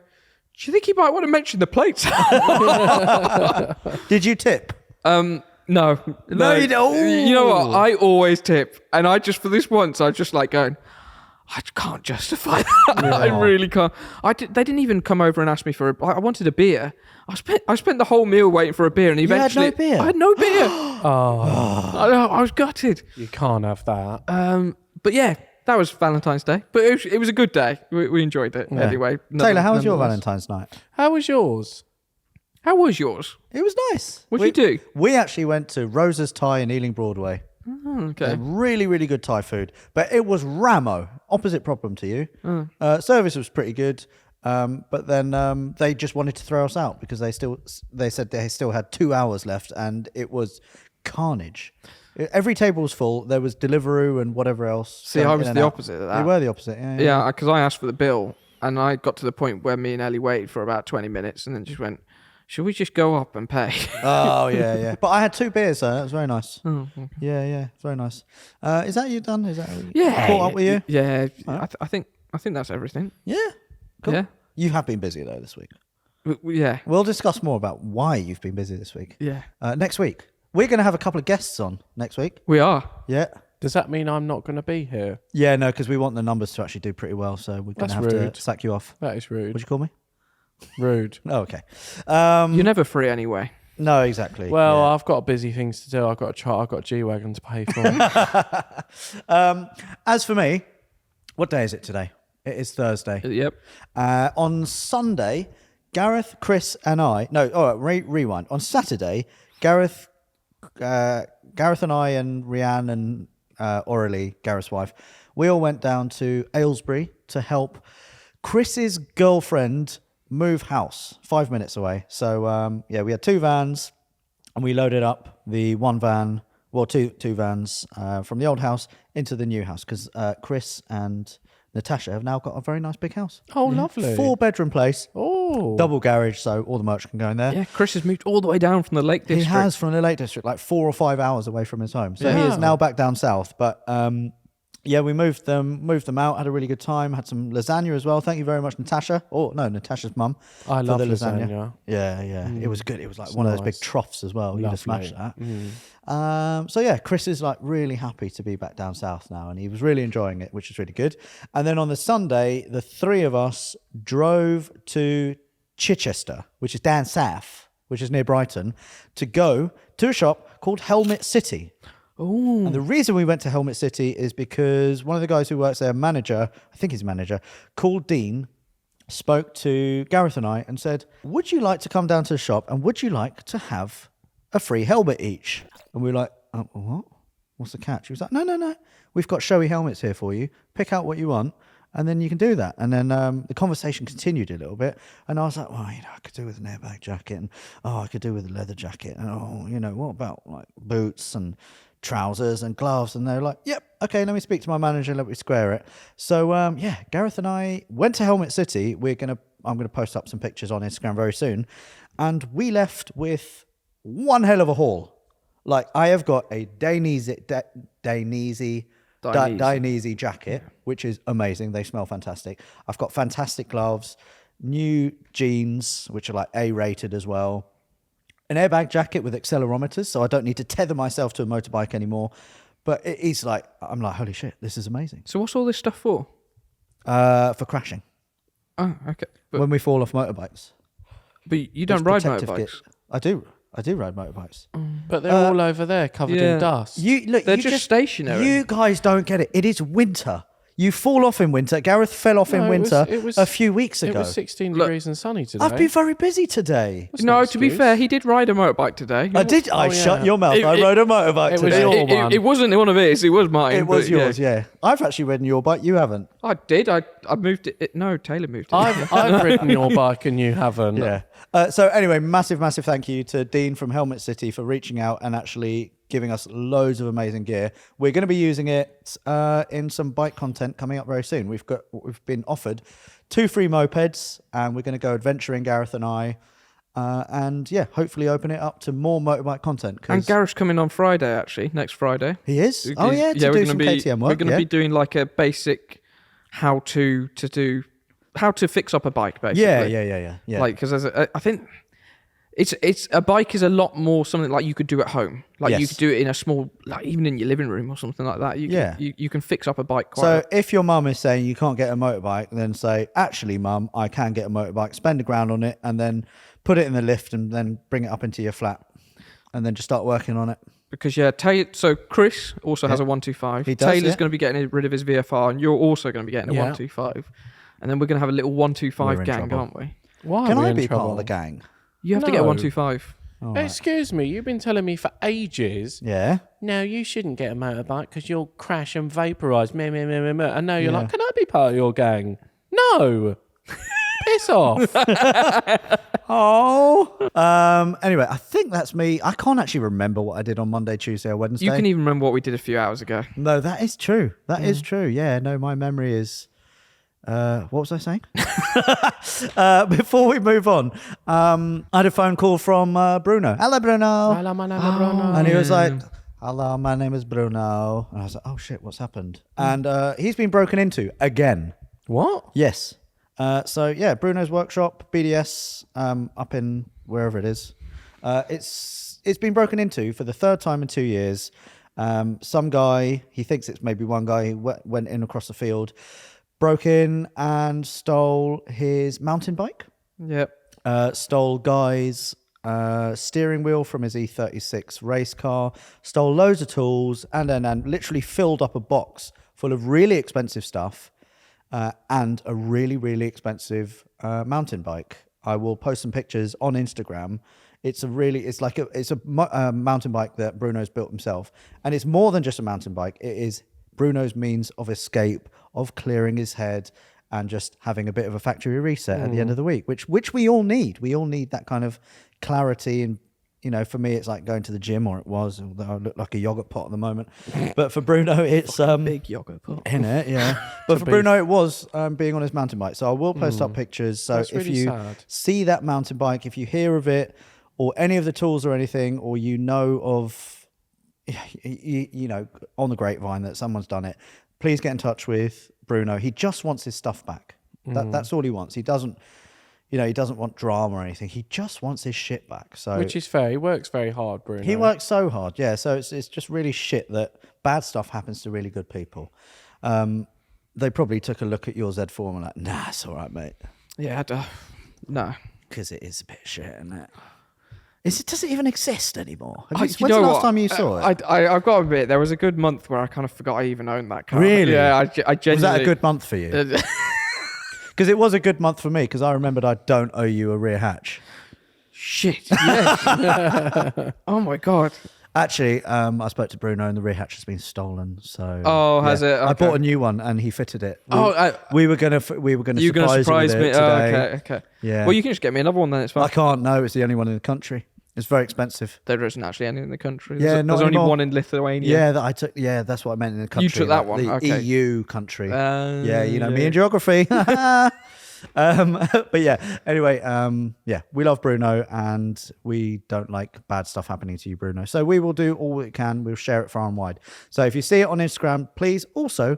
you think he might want to mention the plates? Did you tip? No, you don't. You know what? I always tip, and I just for this once, I just like going. I can't justify that. I really can't. They didn't even come over and ask me for. I wanted a beer. I spent the whole meal waiting for a beer, and had eventually no beer? I had no beer. Oh, I was gutted. you can't have that. But yeah, that was Valentine's Day. But it was a good day. We enjoyed it anyway. Taylor, how was your nonetheless. Valentine's night? How was yours? How was yours? It was nice. What'd you do? We actually went to Rosa's Thai in Ealing Broadway. Oh, okay. Really, really good Thai food. But it was Ramo, opposite problem to you. Service was pretty good. But then they just wanted to throw us out because they said they still had 2 hours left and it was carnage. Every table was full. There was Deliveroo and whatever else. See, I was the opposite of that. You were the opposite, yeah. Yeah, because I asked for the bill, and I got to the point where me and Ellie waited for about 20 minutes, and then just went, "Should we just go up and pay?" Oh, yeah. But I had 2 beers, so that was very nice. Oh, okay. Yeah, very nice. Is that you done? Is that Yeah, caught up with you? Yeah, I think that's everything. Yeah. Cool. Yeah, You have been busy though this week. yeah, We'll discuss more about why you've been busy this week. yeah. Next week. We're going to have a couple of guests on next week. We are. Yeah. Does that mean I'm not going to be here? Yeah, no, because we want the numbers to actually do pretty well, so we're going That's to have rude. to sack you off. That is rude. What'd you call me? Rude. Oh, okay. You're never free anyway. No, exactly. Well, yeah. I've got busy things to do. I've got a G-Wagon to pay for. As for me, what day is it today? It is Thursday. Yep. On Sunday, Gareth, Chris, and I. No, rewind. On Saturday, Gareth and I and Rianne and Aurelie, Gareth's wife, we all went down to Aylesbury to help Chris's girlfriend move house 5 minutes away. So we had 2 vans, and we loaded up the one van, well, two vans from the old house into the new house because Chris and Natasha have now got a very nice big house. Oh, lovely. 4-bedroom place, Oh. double garage, so all the merch can go in there. Yeah, Chris has moved all the way down from the Lake District. He has, from the Lake District, like 4 or 5 hours away from his home. So he is now back down south. But yeah, we moved them out, had a really good time, had some lasagna as well. Thank you very much, Natasha. Oh, no, Natasha's mum. I love lasagna. Yeah. It was good. It was like one of those big troughs as well. You'd have smashed that. So yeah, Chris is like really happy to be back down south now, and he was really enjoying it, which is really good. And then on the Sunday, the 3 of us drove to Chichester, which is down south, which is near Brighton, to go to a shop called Helmet City. Ooh. And the reason we went to Helmet City is because one of the guys who works there, manager, I think he's a manager, called Dean, spoke to Gareth and I and said, would you like to come down to the shop and would you like to have a free helmet each? And we were like, what? What's the catch? He was like, no. We've got showy helmets here for you. Pick out what you want and then you can do that. And then the conversation continued a little bit. And I was like, well, I could do with an airbag jacket. And, I could do with a leather jacket. And, what about like boots and trousers and gloves? And they're like, yep, okay, let me speak to my manager, let me square it. So Gareth and I went to Helmet City. I'm gonna post up some pictures on Instagram very soon, and we left with one hell of a haul. Like, I have got a Dainese jacket, which is amazing. They smell fantastic. I've got fantastic gloves, new jeans, which are like A-rated as well. An airbag jacket with accelerometers, so I don't need to tether myself to a motorbike anymore. But I'm like, holy shit, this is amazing. So what's all this stuff for? For crashing. Oh, okay. When we fall off motorbikes. But you don't ride motorbikes? I do ride motorbikes. But they're all over there covered in dust. They're just stationary. You guys don't get it. It is winter. You fall off in winter. Gareth fell off in winter a few weeks ago. It was 16 degrees and sunny today. I've been very busy today. No, to be fair, he did ride a motorbike today. I did. Shut your mouth. I rode a motorbike today. It wasn't one of his. It was mine. It was yours, yeah. I've actually ridden your bike. You haven't. I did. I moved it. No, Taylor moved it. I've ridden your bike and you haven't. Yeah. So anyway, massive thank you to Dean from Helmet City for reaching out and actually giving us loads of amazing gear. We're going to be using it in some bike content coming up very soon. We've been offered 2 free mopeds, and we're going to go adventuring, Gareth and I, and hopefully open it up to more motorbike content. And Gareth's coming on Friday, actually, next Friday. He is? To do some KTM work. We're going to be doing like a basic how to fix up a bike, basically. Yeah. Like, because I think it's a bike is a lot more something like you could do at home. Like you could do it in a small, like even in your living room or something like that. You can fix up a bike quite. So if your mum is saying you can't get a motorbike, then say, actually, mum, I can get a motorbike. Spend £1,000 on it, and then put it in the lift, and then bring it up into your flat, and then just start working on it. Because so Chris also has a 125. He does, Taylor's going to be getting rid of his VFR, and you're also going to be getting a 125. And then we're going to have a little 125 gang, trouble. aren't we? Why Can are we I in be trouble? part of the gang? You have to get a 125. All right. Excuse me, you've been telling me for ages. Yeah. No, you shouldn't get a motorbike because you'll crash and vaporise. Meh. And now you're like, can I be part of your gang? No. Piss off. Anyway, I think that's me. I can't actually remember what I did on Monday, Tuesday, or Wednesday. You can even remember what we did a few hours ago. No, that is true. That is true. Yeah, no, my memory is... what was I saying? Before we move on, I had a phone call from Bruno. Hello, Bruno. Hello, my name is Bruno. And he was like, hello, my name is Bruno. And I was like, oh shit, what's happened? And he's been broken into again. What? Yes. Bruno's workshop, BDS, up in wherever it is. It's been broken into for the 3rd time in 2 years. Some guy, he thinks it's maybe one guy who went in across the field, broke in and stole his mountain bike. Yep. Stole Guy's steering wheel from his E36 race car. Stole loads of tools and literally filled up a box full of really expensive stuff and a really, really expensive mountain bike. I will post some pictures on Instagram. It's a mountain bike that Bruno's built himself, and it's more than just a mountain bike. It is Bruno's means of escape, of clearing his head, and just having a bit of a factory reset at the end of the week, which we all need. We all need that kind of clarity and for me, it's like going to the gym, or it was, although I look like a yogurt pot at the moment. But for Bruno, it's Big yogurt pot. in it, yeah. But for Bruno, it was being on his mountain bike. So I will post up pictures. So That's if really you sad. see that mountain bike, if you hear of it, or any of the tools or anything, or you know of, on the grapevine that someone's done it, please get in touch with Bruno. He just wants his stuff back. That's all he wants. He doesn't. He doesn't want drama or anything. He just wants his shit back. So Which is fair. He works very hard, Bruno. he works so hard, yeah. So it's just really shit that bad stuff happens to really good people. They probably took a look at your Z4 and were like, nah, it's all right, mate. Yeah, no. Because it is a bit shit, isn't it? Does it even exist anymore? You When's know the last what? time you saw it? I've got to admit, there was a good month where I kind of forgot I even owned that car. Really? Yeah, I genuinely... Was that a good month for you? Because it was a good month for me, because I remembered I don't owe you a rear hatch. Shit, yes. Oh my God. Actually, I spoke to Bruno and the rear hatch has been stolen. So has it? I Okay. bought a new one and he fitted it. We we were gonna You're going to surprise surprise you me? with it today. Oh, okay. Yeah. Well, you can just get me another one then, it's fine. I can't. No, it's the only one in the country. It's very expensive. There isn't actually any in the country. Yeah, There's not only anymore. one in Lithuania. Yeah, that I took. Yeah, that's what I meant in the country. took that like one? the Okay. EU country. Yeah, me yeah. and geography. But yeah, anyway, we love Bruno and we don't like bad stuff happening to you, Bruno. So we will do all we can. We'll share it far and wide. So if you see it on Instagram, please also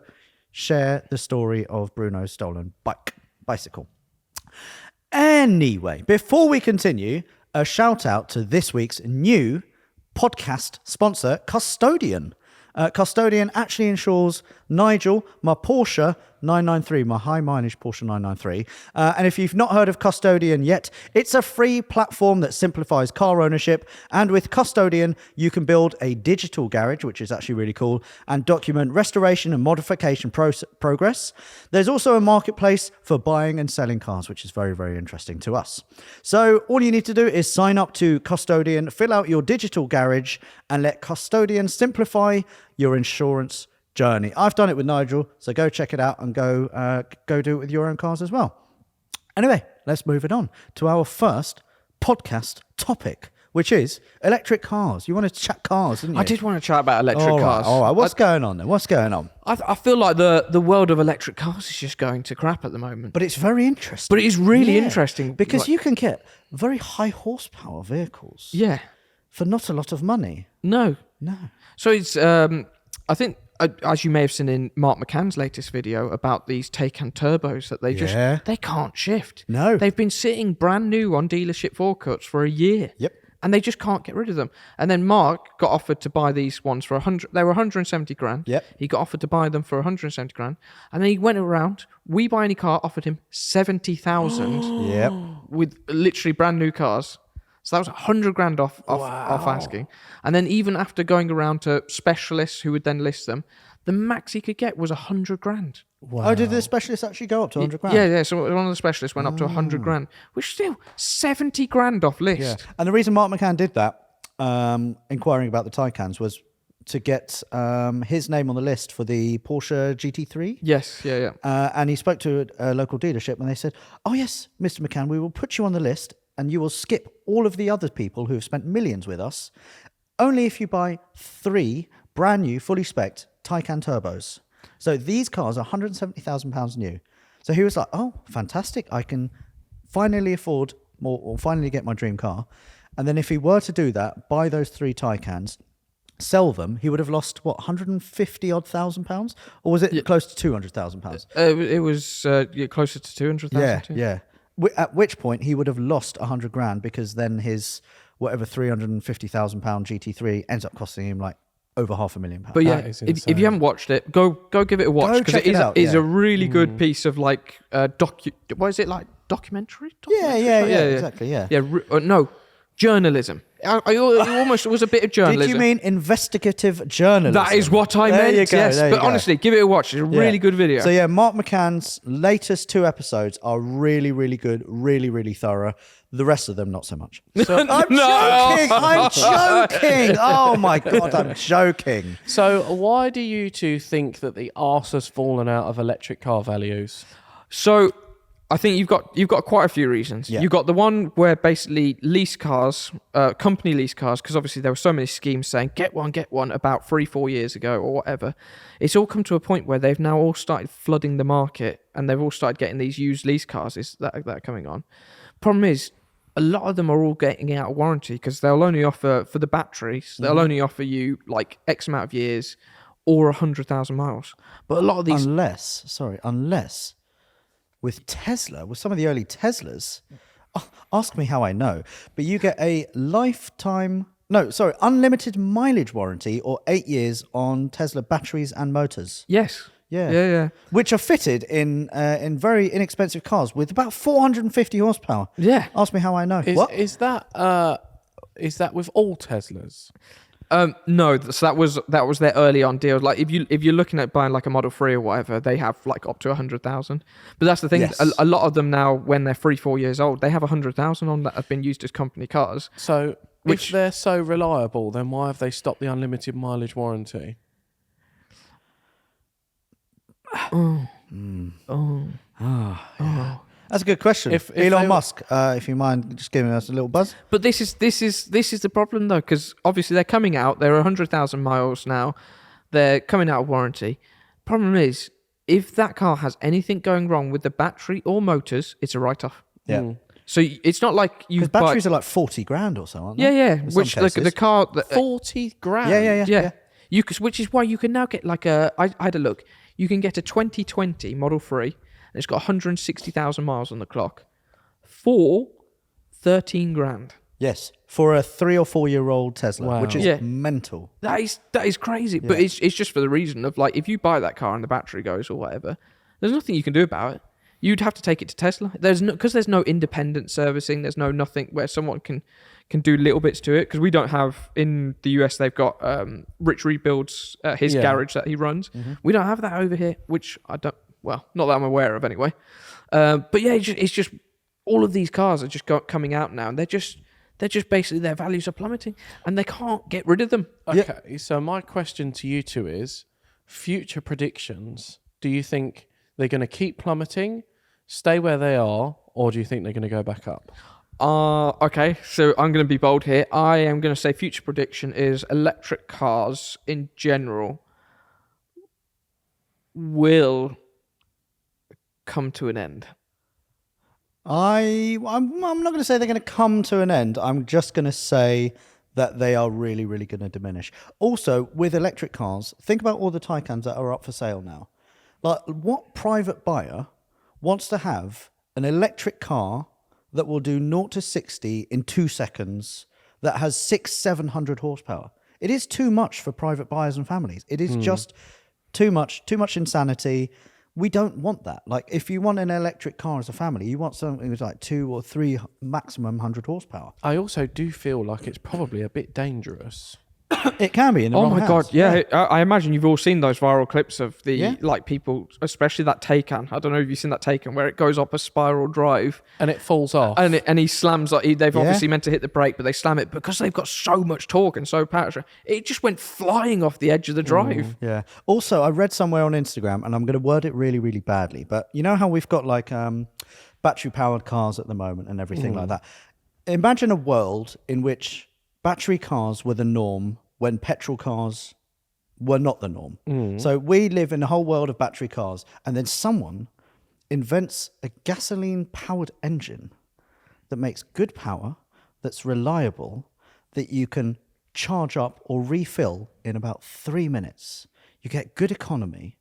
share the story of Bruno's stolen bicycle. Anyway, before we continue, a shout out to this week's new podcast sponsor, Custodian. Custodian actually insures Nigel, my Porsche 993, my high mileage Porsche 993. And if you've not heard of Custodian yet, it's a free platform that simplifies car ownership. And with Custodian, you can build a digital garage, which is actually really cool, and document restoration and modification progress. There's also a marketplace for buying and selling cars, which is very, very interesting to us. So all you need to do is sign up to Custodian, fill out your digital garage, and let Custodian simplify your insurance journey. I've done it with Nigel, so go check it out and go do it with your own cars as well. Anyway, let's move it on to our first podcast topic, which is electric cars. You want to chat cars, didn't you? I did want to chat about electric cars. All right. What's going on then? What's going on? I feel like the world of electric cars is just going to crap at the moment. But it's very interesting. But it is really interesting. because like, you can get very high horsepower vehicles Yeah. for not a lot of money. No. No. So it's, I think, as you may have seen in Mark McCann's latest video about these Taycan turbos that they can't shift. No. They've been sitting brand new on dealership forecourts for a year. Yep. And they just can't get rid of them. And then Mark got offered to buy these ones for 100. They were 170 grand. Yep. He got offered to buy them for 170 grand. And then he went around. We Buy Any Car offered him 70,000 Yep. with literally brand new cars. So that was 100 grand off asking. And then even after going around to specialists who would then list them, the max he could get was 100 grand. Wow. Oh, did the specialist actually go up to 100 grand? Yeah. So one of the specialists went up to 100 grand, which still 70 grand off list. Yeah. And the reason Mark McCann did that, inquiring about the Taycans, was to get his name on the list for the Porsche GT3. Yes, yeah. And he spoke to a local dealership and they said, oh yes, Mr. McCann, we will put you on the list and you will skip all of the other people who have spent millions with us, only if you buy 3 brand new, fully spec'd Taycan turbos. So these cars are £170,000 new. So he was like, oh, fantastic. I can finally afford more, or finally get my dream car. And then if he were to do that, buy those 3 Taycans, sell them, he would have lost, what, 150 odd thousand pounds? Or was it close to 200,000 pounds? It was closer to 200,000. Yeah. At which point he would have lost 100 grand because then his whatever 350,000 pound GT3 ends up costing him like over £500,000. But yeah, That is if insane. you haven't watched it, go give it a watch because check it out, is yeah. a really good piece of like what is it, like documentary? Yeah, exactly, yeah. No, journalism. I almost was a bit of journalism. Did you mean investigative journalism? That is what I There meant. you go, Yes, there you but go. honestly, give it a watch. It's a really good video. So yeah, Mark McCann's latest 2 episodes are really, really good, really, really thorough. The rest of them, not so much. I'm joking. I'm joking. Oh my God, I'm joking. So why do you two think that the arse has fallen out of electric car values? So I think you've got quite a few reasons. Yeah. You've got the one where basically lease cars, company lease cars, because obviously there were so many schemes saying get one about 3-4 years ago or whatever. It's all come to a point where they've now all started flooding the market and they've all started getting these used lease cars that are coming on. Problem is, a lot of them are all getting out of warranty because they'll only offer for the batteries. They'll only offer you like X amount of years or 100,000 miles. But a lot of these, Unless with Tesla, with some of the early Teslas, ask me how I know, but you get a unlimited mileage warranty or 8 years on Tesla batteries and motors. yes, Yeah. yeah. Which are fitted in very inexpensive cars with about 450 horsepower. Yeah. Ask me how I know. Is that with all Teslas? No, so that was their early on deal. Like if you're looking at buying like a Model 3 or whatever, they have like up to 100,000. But that's the thing. Yes. A lot of them now, when they're 3-4 years old, they have 100,000 on that have been used as company cars. So if they're so reliable, then why have they stopped the unlimited mileage warranty? That's a good question. If Elon they- Musk, if you mind just giving us a little buzz. But this is the problem though, because obviously they're coming out. They're 100,000 miles now. They're coming out of warranty. Problem is, if that car has anything going wrong with the battery or motors, it's a write-off. Yeah. So it's not like you Because batteries are like 40 grand or so, aren't they? Yeah. In some Which the cases. car 40 grand. Yeah. Which is why you can now get like I had a look. You can get a 2020 Model 3, and it's got 160,000 miles on the clock for 13 grand. Yes, for a 3 or 4 year old Tesla, Wow. which is Yeah. mental. That is crazy. But it's just for the reason of like if you buy that car and the battery goes or whatever, there's nothing you can do about it. You'd have to take it to Tesla. There's no independent servicing. There's nothing where someone can do little bits to it, because we don't have in the US. They've got Rich Rebuilds his garage that he runs. We don't have that over here, which I don't. Well, not that I'm aware of anyway. But yeah, it's just all of these cars are just coming out now, and they're just basically their values are plummeting, and they can't get rid of them. Okay, so my question to you two is, future predictions, do you think they're going to keep plummeting, stay where they are, or do you think they're going to go back up? Okay, so I'm going to be bold here. I am going to say future prediction is electric cars in general will come to an end. I'm not going to say they're going to come to an end. I'm just going to say that they are really, really going to diminish. Also, with electric cars, think about all the Taycans that are up for sale now. Like, what private buyer wants to have an electric car that will do 0 to 60 in 2 seconds, that has 600-700 horsepower? It is too much for private buyers and families. It is just too much insanity. We don't want that. Like, if you want an electric car as a family, you want something with like 2 or 3 maximum 100 horsepower. I also do feel like it's probably a bit dangerous. It can be in the Oh wrong my hands. god, yeah. I imagine you've all seen those viral clips of the Yeah. like people, especially that Taycan. I don't know if you've seen that Taycan where it goes up a spiral drive And it falls off. and he slams like they've Yeah. obviously meant to hit the brake, but they slam it because they've got so much torque and so power. It just went flying off the edge of the drive. Yeah. Also, I read somewhere on Instagram, and I'm going to word it really, really badly, but you know how we've got like battery-powered cars at the moment and everything like that? Imagine a world in which battery cars were the norm when petrol cars were not the norm. So we live in a whole world of battery cars, and then someone invents a gasoline-powered engine that makes good power, that's reliable, that you can charge up or refill in about 3 minutes. You get good economy.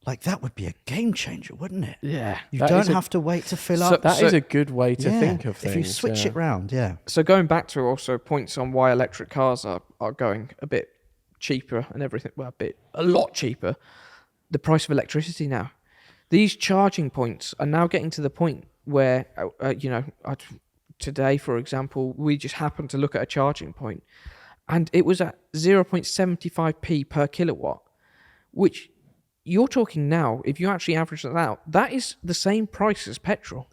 Like, that would be a game changer, wouldn't it? Yeah. You That don't is a- have to wait to fill So- up. That is a good way to Yeah, think of things. If you switch it round, yeah. So going back to also points on why electric cars are going a bit cheaper and everything, well, a lot cheaper, the price of electricity now. These charging points are now getting to the point where, today, for example, we just happened to look at a charging point and it was at 0.75p per kilowatt, which you're talking now, if you actually average that out, that is the same price as petrol.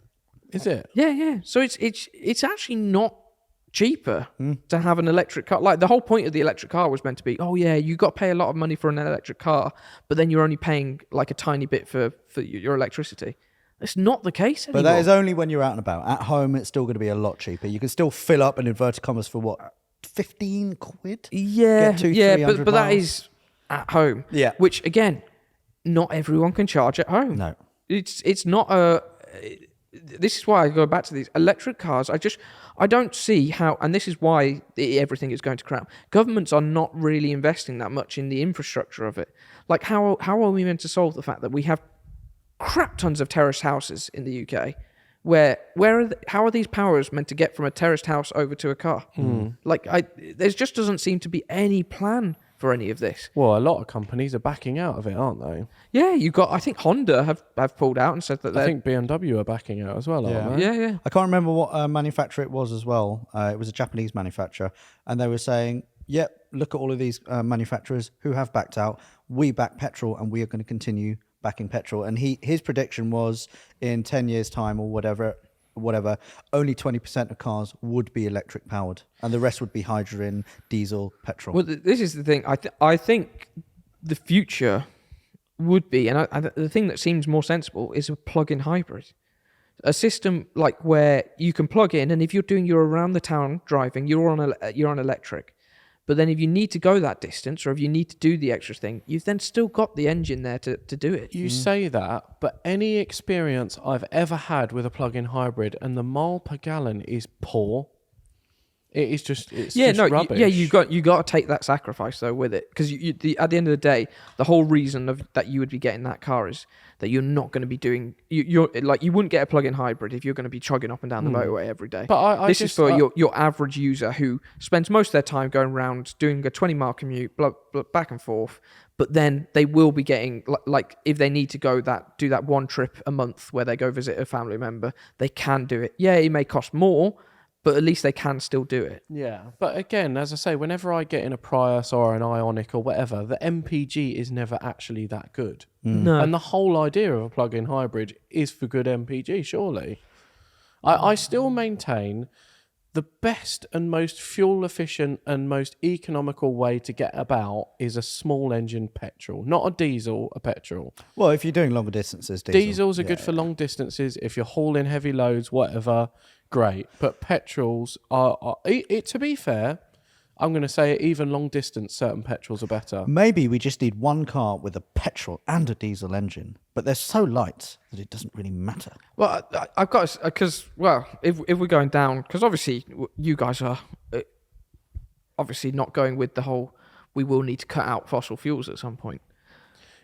Is it? Yeah. So it's actually not cheaper to have an electric car. Like, the whole point of the electric car was meant to be, oh yeah, you got to pay a lot of money for an electric car, but then you're only paying like a tiny bit for your electricity. It's not the case But anymore. that is only when you're out and about. At home, it's still going to be a lot cheaper. You can still fill up in inverted commas for what, 15 quid? Yeah, Get 300 but that miles. is at home. Yeah. Which again, not everyone can charge at home. No. It's not a. This is why I go back to these electric cars. I don't see how, and this is why everything is going to crap. Governments are not really investing that much in the infrastructure of it. Like how are we meant to solve the fact that we have crap tons of terraced houses in the UK? How are these powers meant to get from a terraced house over to a car? There just doesn't seem to be any plan for any of this. Well, a lot of companies are backing out of it, aren't they? Yeah, I think Honda have pulled out and said that I think BMW are backing out as well, aren't they? yeah. I can't remember what manufacturer it was as well. It was a Japanese manufacturer. And they were saying, yep, look at all of these manufacturers who have backed out. We back petrol and we are going to continue backing petrol. And his prediction was in 10 years' time or whatever, only 20% of cars would be electric powered and the rest would be hydrogen, diesel, petrol. Well, this is the thing. I think the future would be, and the thing that seems more sensible is a plug-in hybrid. A system like where you can plug in, and if you're doing your around the town driving, you're on electric. But then if you need to go that distance, or if you need to do the extra thing, you've then still got the engine there to do it. You say that, but any experience I've ever had with a plug-in hybrid and the mile per gallon is poor. It is just rubbish. You got to take that sacrifice though with it, because at the end of the day, the whole reason that you would be getting that car is that you're not going to be doing you wouldn't get a plug-in hybrid if you're going to be chugging up and down the motorway every day. But this is for your average user who spends most of their time going around doing a 20-mile commute back and forth. But then they will be getting, like if they need to do that one trip a month where they go visit a family member, they can do it. Yeah, it may cost more, but at least they can still do it. Yeah, but again, as I say, whenever I get in a Prius or an Ioniq or whatever, the MPG is never actually that good. No. And the whole idea of a plug-in hybrid is for good MPG, surely. I still maintain the best and most fuel-efficient and most economical way to get about is a small-engine petrol. Not a diesel, a petrol. Well, if you're doing longer distances, Diesels are good for long distances. If you're hauling heavy loads, whatever, great. But petrols are to be fair, I'm going to say even long distance, certain petrols are better. Maybe we just need one car with a petrol and a diesel engine, but they're so light that it doesn't really matter. Well, I've got because if we're going down, because obviously you guys are obviously not going with the whole we will need to cut out fossil fuels at some point.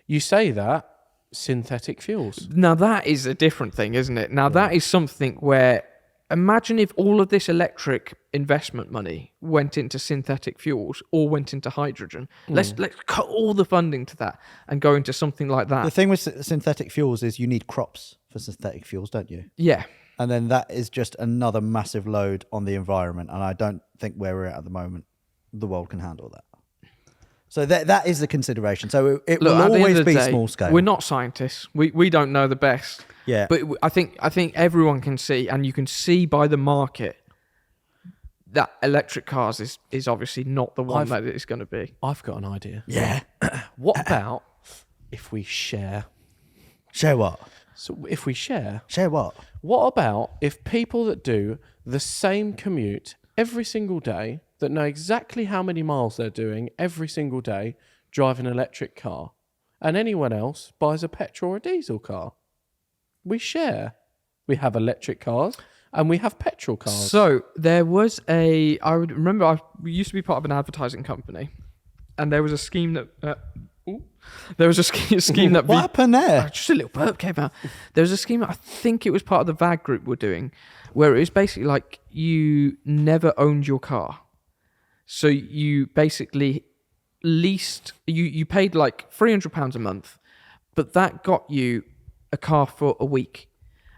You say that synthetic fuels. Now that is a different thing, isn't it? Now that is something where imagine if all of this electric investment money went into synthetic fuels or went into hydrogen. Let's cut all the funding to that and go into something like that. The thing with synthetic fuels is you need crops for synthetic fuels, don't you? Yeah. And then that is just another massive load on the environment. And I don't think where we're at the moment, the world can handle that. So that is the consideration. So it will always be small scale. We're not scientists. We don't know the best. Yeah. But I think everyone can see, and you can see by the market that electric cars is obviously not the one that it's going to be. I've got an idea. Yeah. What about if we share? Share what? So if we share, Share what? what about if people that do the same commute every single day, that know exactly how many miles they're doing every single day, drive an electric car, and anyone else buys a petrol or a diesel car? We share. We have electric cars and we have petrol cars. So there was I would remember we used to be part of an advertising company, and there was a scheme that scheme that What happened there? just a little burp came out. There was a scheme that I think it was part of the VAG group were doing, where it was basically like you never owned your car. So you basically leased, you paid like £300 a month, but that got you a car for a week.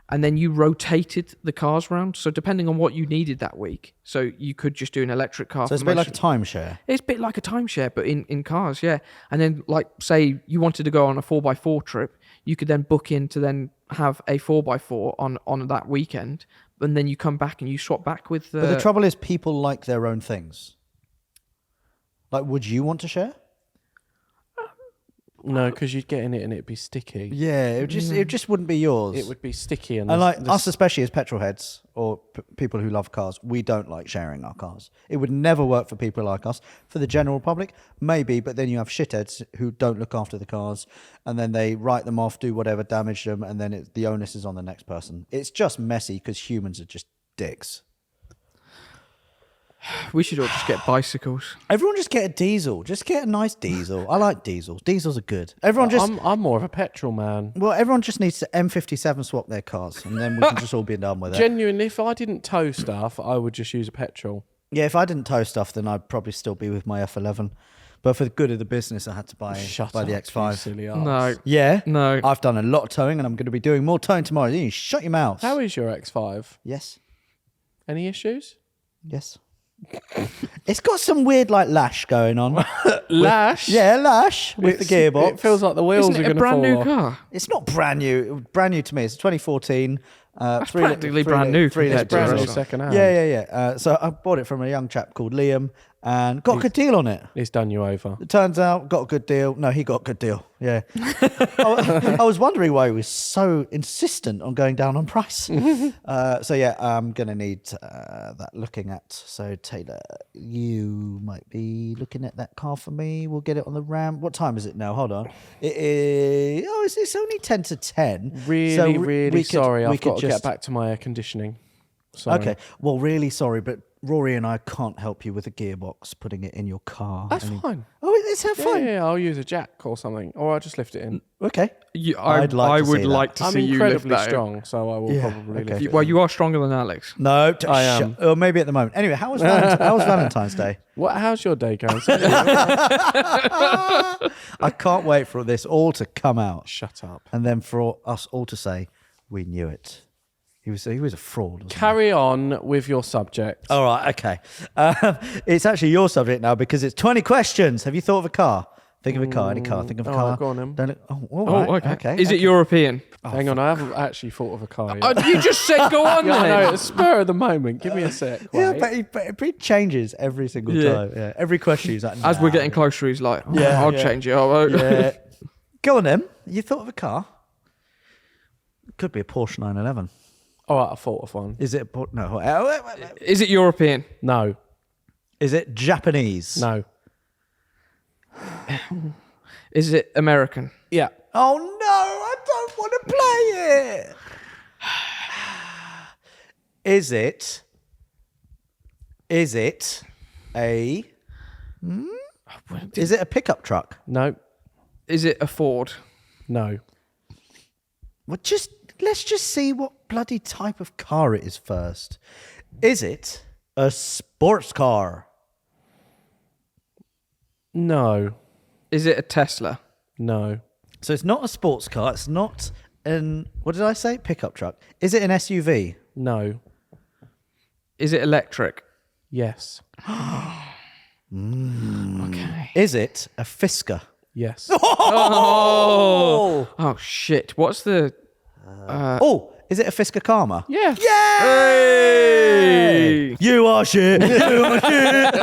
And then you rotated the cars around. So depending on what you needed that week. So you could just do an electric car. So it's a bit like a timeshare. It's a bit like a timeshare, but in cars, yeah. And then, like, say you wanted to go on a 4x4 trip, you could then book in to then have a 4x4 on that weekend, and then you come back and you swap back with the... But the trouble is people like their own things. Like, would you want to share? No, because you'd get in it and it'd be sticky. Yeah, it just wouldn't be yours. It would be sticky. And like us, especially as petrol heads or people who love cars, we don't like sharing our cars. It would never work for people like us. For the general public, maybe, but then you have shitheads who don't look after the cars, and then they write them off, do whatever, damage them, and then the onus is on the next person. It's just messy because humans are just dicks. We should all just get bicycles. Everyone just get a diesel. Just get a nice diesel. I like diesels. Diesels are good. Everyone just... I'm more of a petrol man. Well, everyone just needs to M57 swap their cars, and then we can just all be done with it. Genuinely, if I didn't tow stuff, I would just use a petrol. Yeah, if I didn't tow stuff, then I'd probably still be with my F11. But for the good of the business, I had to buy the X5. You silly arse. No. Yeah? No. I've done a lot of towing, and I'm going to be doing more towing tomorrow. You shut your mouth. How is your X5? Yes. Any issues? Yes. It's got some weird lash going on. Lash? Yeah, lash with the gearbox. It feels like the wheels Isn't are it going a to brand fall new off. car? It's not brand new. Brand new to me. It's 2014. That's practically brand new. It's brand new Right. second hand. Yeah. So I bought it from a young chap called Liam and got a good deal on it. He's done you over. It turns out, got a good deal. No, he got a good deal. Yeah. I was wondering why he was so insistent on going down on price. So yeah, I'm going to need that looking at. So Taylor, you might be looking at that car for me. We'll get it on the ramp. What time is it now? Hold on. It is, it's only 10 to 10. Really sorry. I've got to get back to my air conditioning. Sorry. Okay. Well, really sorry, but Rory and I can't help you with a gearbox, putting it in your car. That's fine. Oh, it's how fine. Yeah, I'll use a jack or something, or I'll just lift it in. Okay. I I'd like I to see would that. like to I'm see you lift incredibly that. strong, so I will Yeah, probably okay. lift it. Well, you are stronger than Alex. No, I am. Or maybe at the moment. Anyway, how was Valentine's Day? How's your day going? I can't wait for this all to come out, Shut up. and then for us all to say we knew it. He was a fraud. Wasn't he? Carry on with your subject. All right, okay. It's actually your subject now because it's 20 questions. Have you thought of a car? Think of a car. Any car. Think of a all car. right, go on then. Don't look, all right, okay. Is it European? Hang on, I haven't actually thought of a car yet. You just said go on Yeah, I know, then. at the spur of the moment. Give me a sec. Yeah, Wait. but it changes every single Yeah. time. Yeah, every question he's like, As we're nah. getting closer, he's like, Yeah, I'll yeah. change it. I won't. Yeah. Go on then. You thought of a car? Could be a Porsche 911. All right, I thought of one. Is it a no? Is it European? No. Is it Japanese? No. Is it American? Yeah. Oh no! I don't want to play it. Is it a? Is it a pickup truck? No. Is it a Ford? No. Well, let's just see what bloody type of car it is first. Is it a sports car? No. Is it a Tesla? No. So it's not a sports car. It's not an, what did I say? Pickup truck. Is it an SUV? No. Is it electric? Yes. Okay. Is it a Fisker? Yes. Oh! Oh shit! What's the? Is it a Fisker Karma? Yeah. Hey! You are shit. You are shit.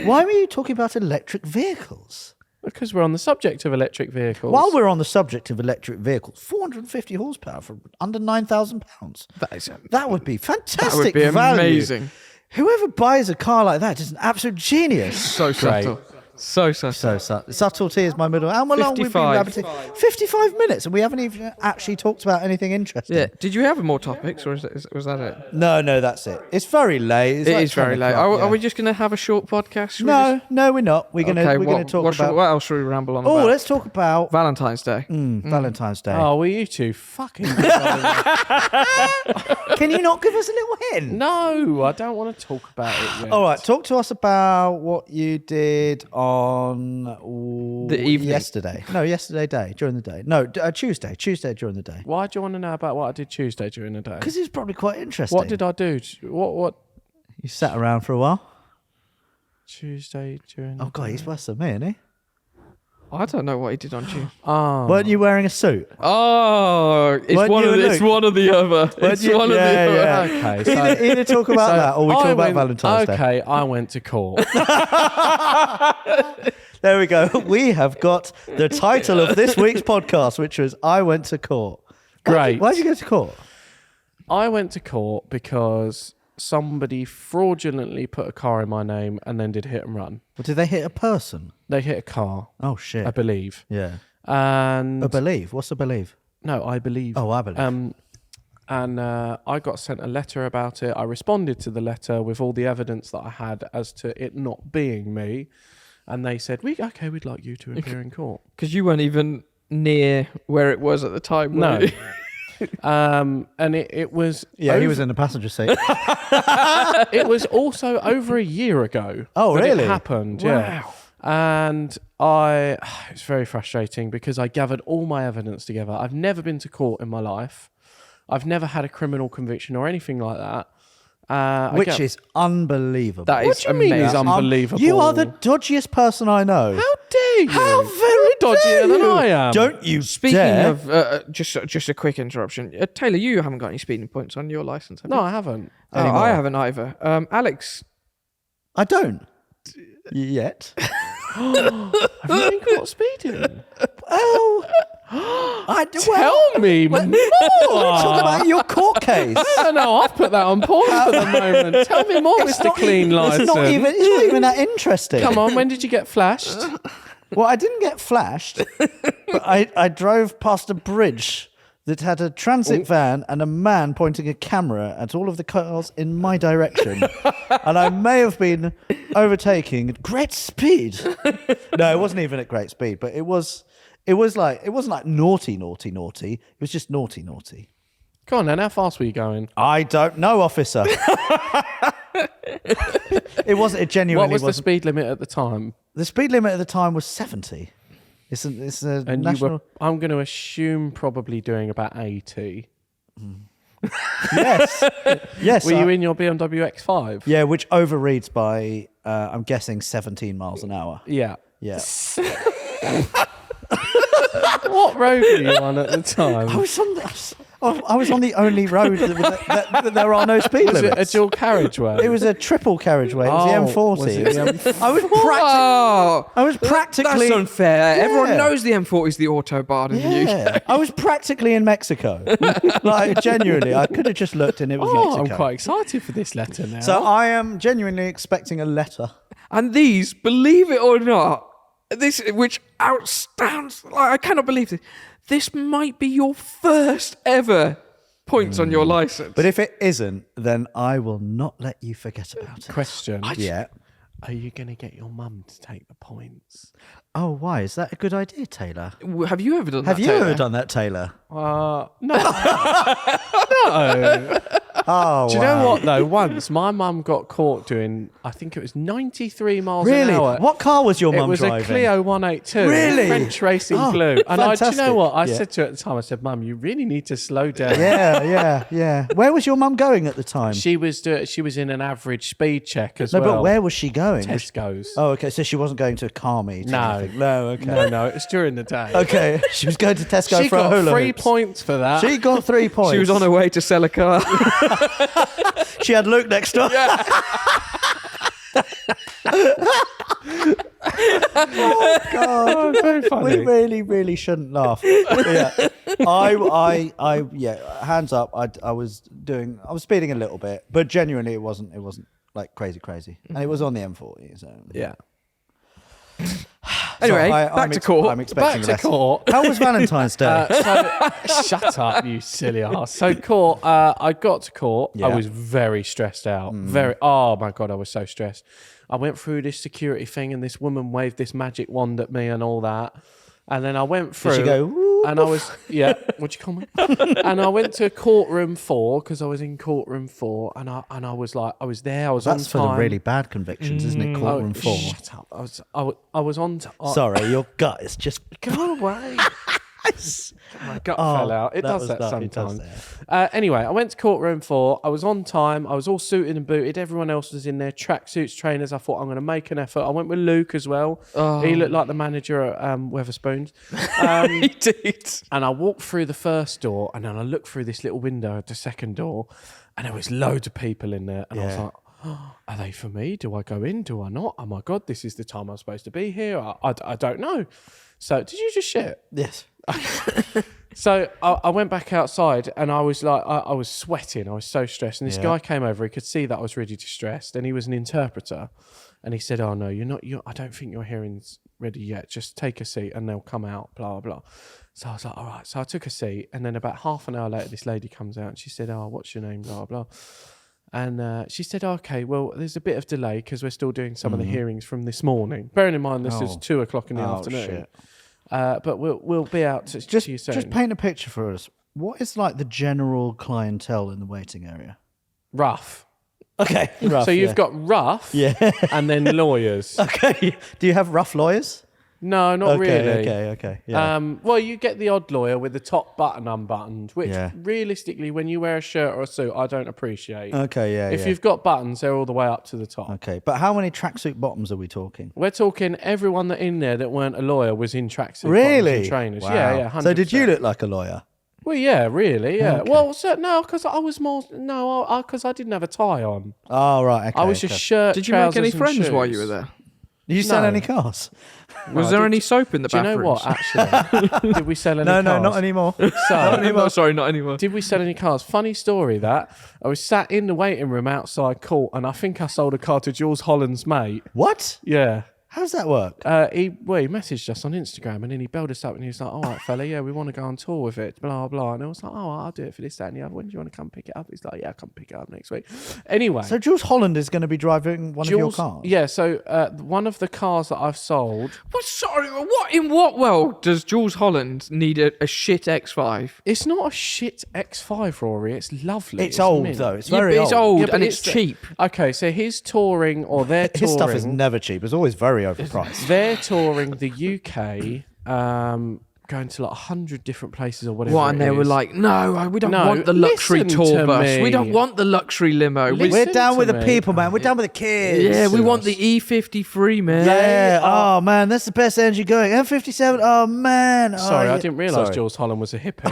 Why were you talking about electric vehicles? Because we're on the subject of electric vehicles. While we're on the subject of electric vehicles, 450 horsepower for under £9,000. That would be fantastic. That would be value. amazing. Whoever buys a car like that is an absolute genius. So subtle. So subtle. So subtlety is my middle. How long we've been 55. rabbiting? 55 minutes, and we haven't even actually talked about anything interesting. Yeah. Did you have more topics, or was that it? No, that's it. It's very late. It's It like is very 10 late. o'clock, Are we just going to have a short podcast? Should we No, we're not. We're just- gonna talk about. what else should we ramble on Oh, about? let's talk about Valentine's Day. Valentine's Day. Oh, well, you two fucking. Can you not give us a little hint? No, I don't want to talk about it yet. All right, talk to us about what you did on The evening. yesterday. No, yesterday during the day. No, Tuesday during the day. Why do you want to know about what I did Tuesday during the day? Because it's probably quite interesting. What did I do? What You sat around for a while. Tuesday during? Oh God, he's worse than me, isn't he? I don't know what he did on Tuesday. Oh, Weren't you wearing a suit? Oh, Weren't it's one you of and the, it's Luke? one or the other. It's you- one of the yeah, other. yeah. okay. So, Either talk about that, or we talk I about went- Valentine's Day. Okay, I went to court. There There we go. We have got the title of this week's podcast, which was I Went to Court. Great. Why did you go to court? I went to court because somebody fraudulently put a car in my name and then did hit and run. Well, did they hit a person? They hit a car, Oh, shit. I believe. Yeah. And A believe? What's a believe? no, I believe. Oh, I believe. And I got sent a letter about it. I responded to the letter with all the evidence that I had as to it not being me. And they said, we'd like you to appear in court. Because you weren't even near where it was at the time, were No. you? And it was... Yeah, he was in the passenger seat. It was also over a year ago. Oh, that really? It happened, yeah. And it's very frustrating because I gathered all my evidence together. I've never been to court in my life. I've never had a criminal conviction or anything like that. Which is unbelievable. That What is do you mean is amazing. unbelievable? You are the dodgiest person I know. How dare you? How very dodgier dare than you? I am. Don't you Speaking dare. of, just a quick interruption. Taylor, you haven't got any speeding points on your license, have No, you? I haven't. Oh, Anymore. I haven't either. Alex, I don't. Yet. Have you been caught speeding? Oh. Tell me more. Talk about your court case. No, I've put that on pause for the moment. Tell me more, Mr. Clean License. It's not even that interesting. Come on, when did you get flashed? Well, I didn't get flashed, but I drove past a bridge that had a transit van and a man pointing a camera at all of the cars in my direction. And I may have been overtaking at great speed. No, it wasn't even at great speed, but it wasn't like naughty. It was just naughty. Go on then, how fast were you going? I don't know, officer. It genuinely What was the wasn't. speed limit at the time? The speed limit at the time was 70. It's a And national... you were, I'm going to assume, probably doing about 80. Yes. Yes. Were you in your BMW X5? Yeah, which overreads by, I'm guessing, 17 miles an hour. Yeah. Yeah. What road were you on at the time? I was on the only road that there are no speed Was it limits. a dual carriageway? It was a triple carriageway. It was the M40. Was it the M40? I was practically... That's unfair. Yeah. Everyone knows the M40 is the autobahn in the UK. Yeah, I was practically in Mexico. Like, genuinely, I could have just looked and it was Mexico. I'm quite excited for this letter now. So I am genuinely expecting a letter. And these, believe it or not, this which outstands. Like, I cannot believe this. This might be your first ever points on your license. But if it isn't, then I will not let you forget about it. Question. Yeah. Are you going to get your mum to take the points? Oh, why? Is that a good idea, Taylor? Have you ever done that? Have you Taylor? ever done that, Taylor? No. No. Oh, Do you know what, though? Once my mum got caught doing, I think it was 93 miles Really? an hour. What car was your It mum was driving? a Clio 182. Really? French Racing Oh, Blue. And do you fantastic. know what? I Yeah. said to her at the time, I said, Mum, you really need to slow down. Yeah. Where was your mum going at the time? She was in an average speed check as No, well. but where was she going? Tesco's. Oh, okay. So she wasn't going to a car meet. or No. anything. No. Okay. No, it was during the day. Okay. She was going to Tesco She for a got hula 3 hoops. points for that. She got 3 points. She was on her way to sell a car. She had Luke next door. Oh God! Oh, very funny. We really shouldn't laugh. Yeah, yeah. Hands up. I was speeding a little bit, but genuinely, it wasn't like crazy, and it was on the M40. So Yeah. Anyway, So back to court. I'm expecting Back to less. court. How was Valentine's Day? Shut up, you silly ass. So court, I got to court. Yeah. I was very stressed out. Oh my God, I was so stressed. I went through this security thing and this woman waved this magic wand at me and all that. And then I went through. Did she go, "Woo, and I was, what'd you call me? And I went to courtroom 4 because I was in courtroom 4 and I was like, I was there, I was That's on for time. the really bad convictions, isn't it? Courtroom 4. Shut up. I was on time. Sorry, your gut is just. Go away. My gut fell out. It does that sometimes. Anyway, I went to courtroom 4. I was on time. I was all suited and booted. Everyone else was in their tracksuits, trainers. I thought I'm going to make an effort. I went with Luke as well. He looked like the manager at Weatherspoons. He did. And I walked through the first door, and then I looked through this little window at the second door, and there was loads of people in there. And I was like, are they for me? Do I go in? Do I not? Oh my God, this is the time I'm supposed to be here. I don't know. So did you just shit? Yes. So I went back outside and I was like, I was sweating. I was so stressed. And this guy came over. He could see that I was really distressed. And he was an interpreter. And he said, oh, no, I don't think your hearing's ready yet. Just take a seat and they'll come out, blah, blah. So I was like, all right. So I took a seat. And then about half an hour later, this lady comes out and she said, oh, what's your name, blah, blah. And she said, okay, well, there's a bit of delay because we're still doing some of the hearings from this morning. Bearing in mind this is 2 o'clock in the afternoon. Shit. But we'll be out to you soon. Just paint a picture for us. What is like the general clientele in the waiting area? Rough. Okay. Rough, so you've got rough and then lawyers. Okay. Do you have rough lawyers? No, not really. Okay. Yeah. Well, you get the odd lawyer with the top button unbuttoned, which realistically, when you wear a shirt or a suit, I don't appreciate. Okay, If you've got buttons, they're all the way up to the top. Okay, but how many tracksuit bottoms are we talking? We're talking everyone that in there that weren't a lawyer was in tracksuit Really? bottoms and trainers. Wow. Yeah, 100%. So did you look like a lawyer? Well, yeah, really, yeah. Okay. Well, so, no, because I was more... No, because I didn't have a tie on. Oh, right, okay. I was just shirt, Did you make trousers any and friends shoes. while you were there? Did you sell No. any cars? Was there any soap in the Do you bathrooms? know what, actually? Did we sell any cars? No, not anymore. So, Sorry, not anymore. did we sell any cars? Funny story that. I was sat in the waiting room outside court and I think I sold a car to Jules Holland's mate. What? Yeah. How does that work? He messaged us on Instagram and then he belled us up and he was like, all right, fella, yeah, we want to go on tour with it, blah, blah. And I was like, oh, I'll do it for this, that and the other. When do you want to come pick it up? He's like, yeah, I'll come pick it up next week. Anyway. So Jules Holland is going to be driving one of your cars? Yeah, so one of the cars that I've sold... What? Sorry, what? In what world does Jules Holland need a shit X5? It's not a shit X5, Rory. It's lovely. It's old, mint. though. It's Yeah, very but it's old. old Yeah, but and it's cheap. Okay, so his touring or their touring... His stuff is never cheap. It's always very overpriced. They're touring the UK, going to like 100 different places or whatever. What? And they were like, no, we don't want the luxury listen tour to bus. me. We don't want the luxury limo. Listen We're down to with the me. people, man. We're down with the kids. Yeah, we want the E53, man. Yeah. Oh, man. That's the best engine going. M57. Oh, man. Sorry, oh, I didn't realise Sorry. Jules Holland was a hippie.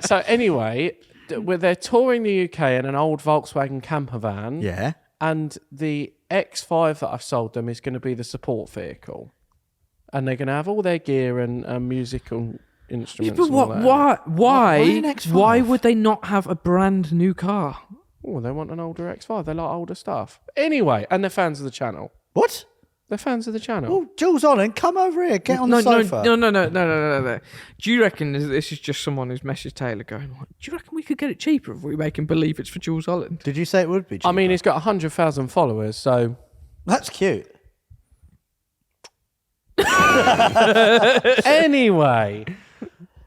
So anyway, they're touring the UK in an old Volkswagen camper van. Yeah. And the X5 that I've sold them is going to be the support vehicle. And they're going to have all their gear and musical instruments. But and all that. why an X5? why would they not have a brand new car? Oh, they want an older X5. They like older stuff. Anyway, and they're fans of the channel. What? They're fans of the channel. Oh, Jules Holland, come over here. Get on the sofa. No. Do you reckon this is just someone who's messaged Taylor going, do you reckon we could get it cheaper if we make him believe it's for Jules Holland? Did you say it would be cheaper? I mean, he's got 100,000 followers, so... That's cute. Anyway,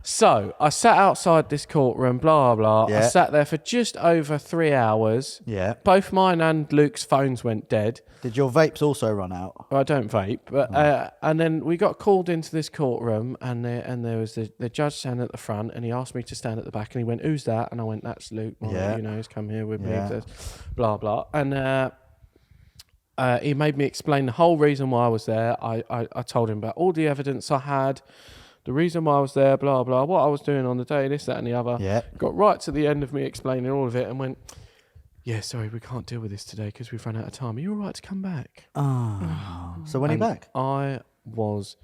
so I sat outside this courtroom, blah, blah. Yeah. I sat there for just over 3 hours. Yeah. Both mine and Luke's phones went dead. Did your vapes also run out? I don't vape, but and then we got called into this courtroom, and there was the judge standing at the front, and he asked me to stand at the back, and he went, "Who's that?" And I went, "That's Luke. Yeah. You know, he's come here with Yeah. me." Blah blah, and he made me explain the whole reason why I was there. I told him about all the evidence I had, the reason why I was there, blah blah, what I was doing on the day, this, that, and the other. Yeah. Got right to the end of me explaining all of it, and went, "Yeah, sorry, we can't deal with this today because we've run out of time. Are you all right to come back?" So when are you And back? I was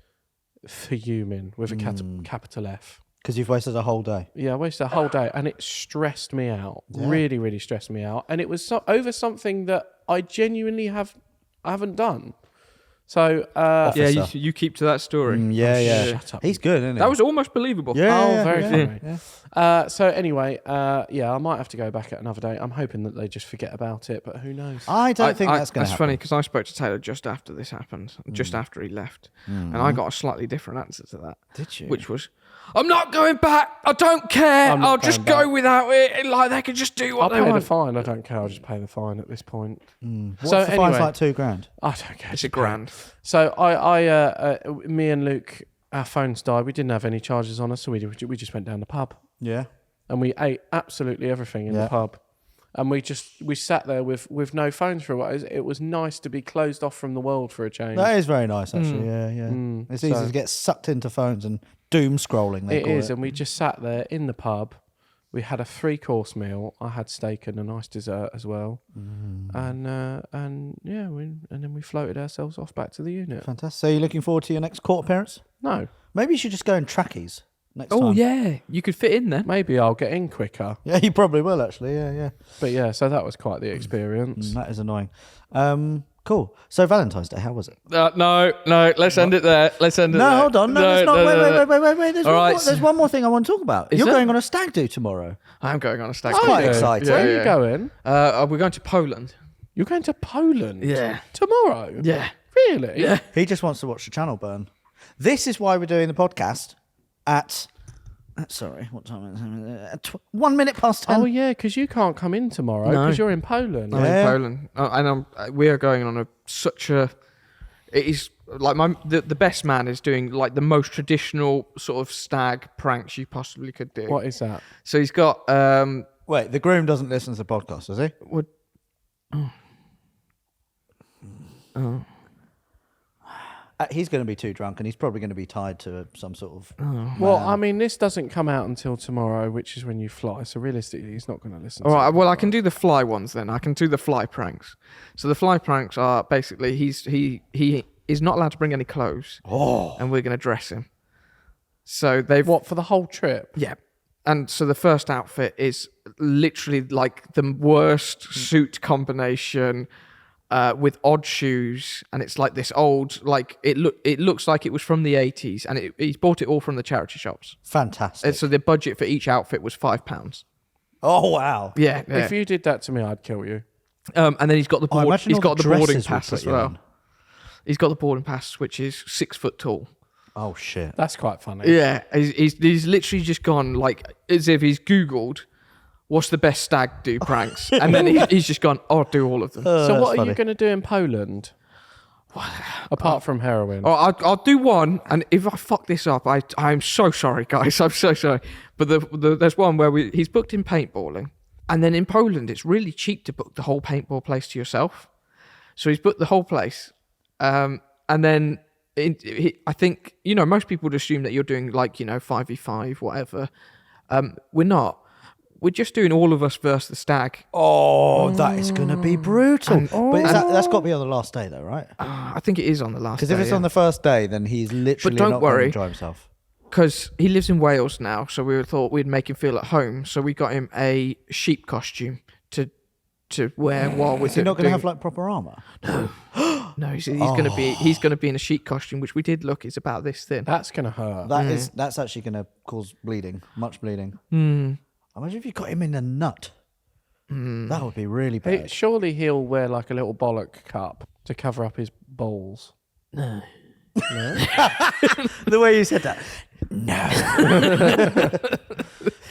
fuming with a capital F. Because you've wasted a whole day. Yeah, I wasted a whole day, and it stressed me out. Yeah. Really, really stressed me out. And it was over something that I genuinely haven't done. So, Yeah, Officer. you keep to that story. Yeah. shut up. He's good, isn't he? That was almost believable. yeah, very yeah, funny. yeah. So anyway, yeah, I might have to go back at another day. I'm hoping that they just forget about it, but who knows? I don't think that's going to That's happen. funny because I spoke to Taylor just after this happened, just after he left, and I got a slightly different answer to that. Did you? Which was, I'm not going back. I don't care. I'm not I'll just going go without it. Like they can just do I'll what they pay the want. fine. I don't care. I'll just pay the fine at this point. What's So the fine's anyway- like $2,000? I don't care. It's just a pay. grand. So me and Luke, our phones died. We didn't have any charges on us, so we just went down the pub Yeah. and we ate absolutely everything in Yeah. the pub, and we sat there with no phones for a while. It was nice to be closed off from the world for a change. That is very nice, actually. Yeah. It's easy So- to get sucked into phones and doom scrolling, they It call is, it. and we just sat there in the pub, We had a 3-course meal. I had steak and a nice dessert as well. And then we floated ourselves off back to the unit. Fantastic. So you're looking forward to your next court appearance? No, Maybe you should just go in trackies next time. Oh yeah, you could fit in there. maybe I'll get in quicker. Yeah, you probably will actually. Yeah. But yeah, so that was quite the experience. That is annoying. Cool. So Valentine's Day, how was it? No, let's end it there. Let's end it there. No, hold on. No, it's not. Wait. There's one more thing I want to talk about. Is You're there? going on a stag do tomorrow. I'm going on a stag. It's do. quite exciting. Where are you going? We're going to Poland. You're going to Poland? Yeah. Tomorrow? Yeah. Really? Yeah. He just wants to watch the channel burn. This is why we're doing the podcast at... Sorry, what time is it? 1 minute past 10. Oh, yeah, because you can't come in tomorrow No. because you're in Poland. I'm Yeah. in Poland, and we are going on such a. It is like the best man is doing like the most traditional sort of stag pranks you possibly could do. What is that? So he's got Wait, the groom doesn't listen to the podcast, does he? Would. Oh. He's going to be too drunk and he's probably going to be tied to some sort of... Well, I mean, this doesn't come out until tomorrow, which is when you fly. So realistically, he's not going to listen. All to right. it. Well, I can do the fly ones then. I can do the fly pranks. So the fly pranks are basically he is not allowed to bring any clothes. Oh. And we're going to dress him. So they've What, for the whole trip? Yeah. And so the first outfit is literally like the worst suit combination with odd shoes, and it's like this old, like it looks like it was from the 80s, and he's bought it all from the charity shops. Fantastic. And so the budget for each outfit was £5. Oh, wow. Yeah. If you did that to me, I'd kill you. And then he's got the board, imagine he's all got the the boarding dresses we pass put as you well. in. He's got the boarding pass, which is 6 foot tall. Oh, shit. That's quite funny. Yeah, he's literally just gone like as if he's Googled what's the best stag do pranks, and then he's just gone, I'll do all of them. So what are funny. you going to do in Poland? Apart from heroin. Oh, I'll do one, and if I fuck this up, I'm so sorry, guys. I'm so sorry. But there's one where he's booked in paintballing, and then in Poland, it's really cheap to book the whole paintball place to yourself. So he's booked the whole place, and then I think most people would assume that you're doing like 5v5 whatever. We're not. We're just doing all of us versus the stag. Oh, that is going to be brutal. But that's got to be on the last day, though, right? I think it is on the last day. Because if it's on the first day, then he's literally don't not going worry. to enjoy himself. Because he lives in Wales now, so we thought we'd make him feel at home. So we got him a sheep costume to wear while we're Is he not going to have like proper armor? No, he's going to be in a sheep costume, which we did look is about this thin. That's going to hurt. That's actually going to cause bleeding, much bleeding. Imagine if you got him in a nut. That would be really bad. Surely he'll wear like a little bollock cup to cover up his balls. No. The way you said that. No.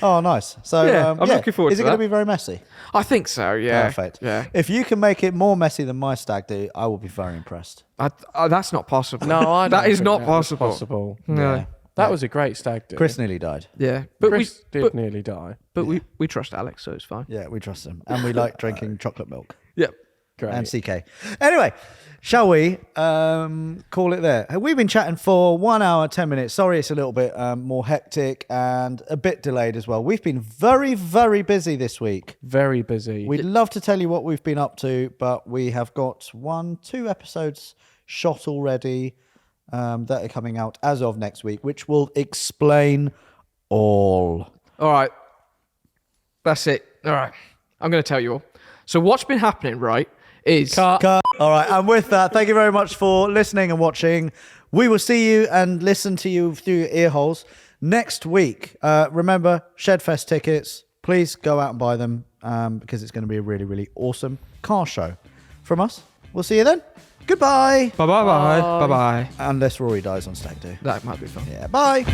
Oh, nice. So Yeah, I'm looking forward Is to it going to that. be very messy? I think so, yeah. Perfect. Yeah. If you can make it more messy than my stag do, I will be very impressed. That's not possible. No, I don't That is think not that was possible. possible. No. Yeah. That was a great stag do. Chris nearly died. Yeah. But Chris we did nearly die. we trust Alex, so it's fine. Yeah, we trust him. And we like drinking chocolate milk. Yep. Great. And CK. Anyway, shall we call it there? We've been chatting for 1 hour, 10 minutes. Sorry it's a little bit more hectic and a bit delayed as well. We've been very, very busy this week. Very busy. We'd love to tell you what we've been up to, but we have got 2 episodes shot already that are coming out as of next week, which will explain all. All right. That's it. All right. I'm going to tell you all. So what's been happening, right, is... Cut. All right, and with that, thank you very much for listening and watching. We will see you and listen to you through your ear holes next week. Remember, Shedfest tickets. Please go out and buy them because it's going to be a really, really awesome car show. From us, we'll see you then. Goodbye. Bye-bye. Bye-bye. Unless Rory dies on stag do. That might be fun. Yeah, bye.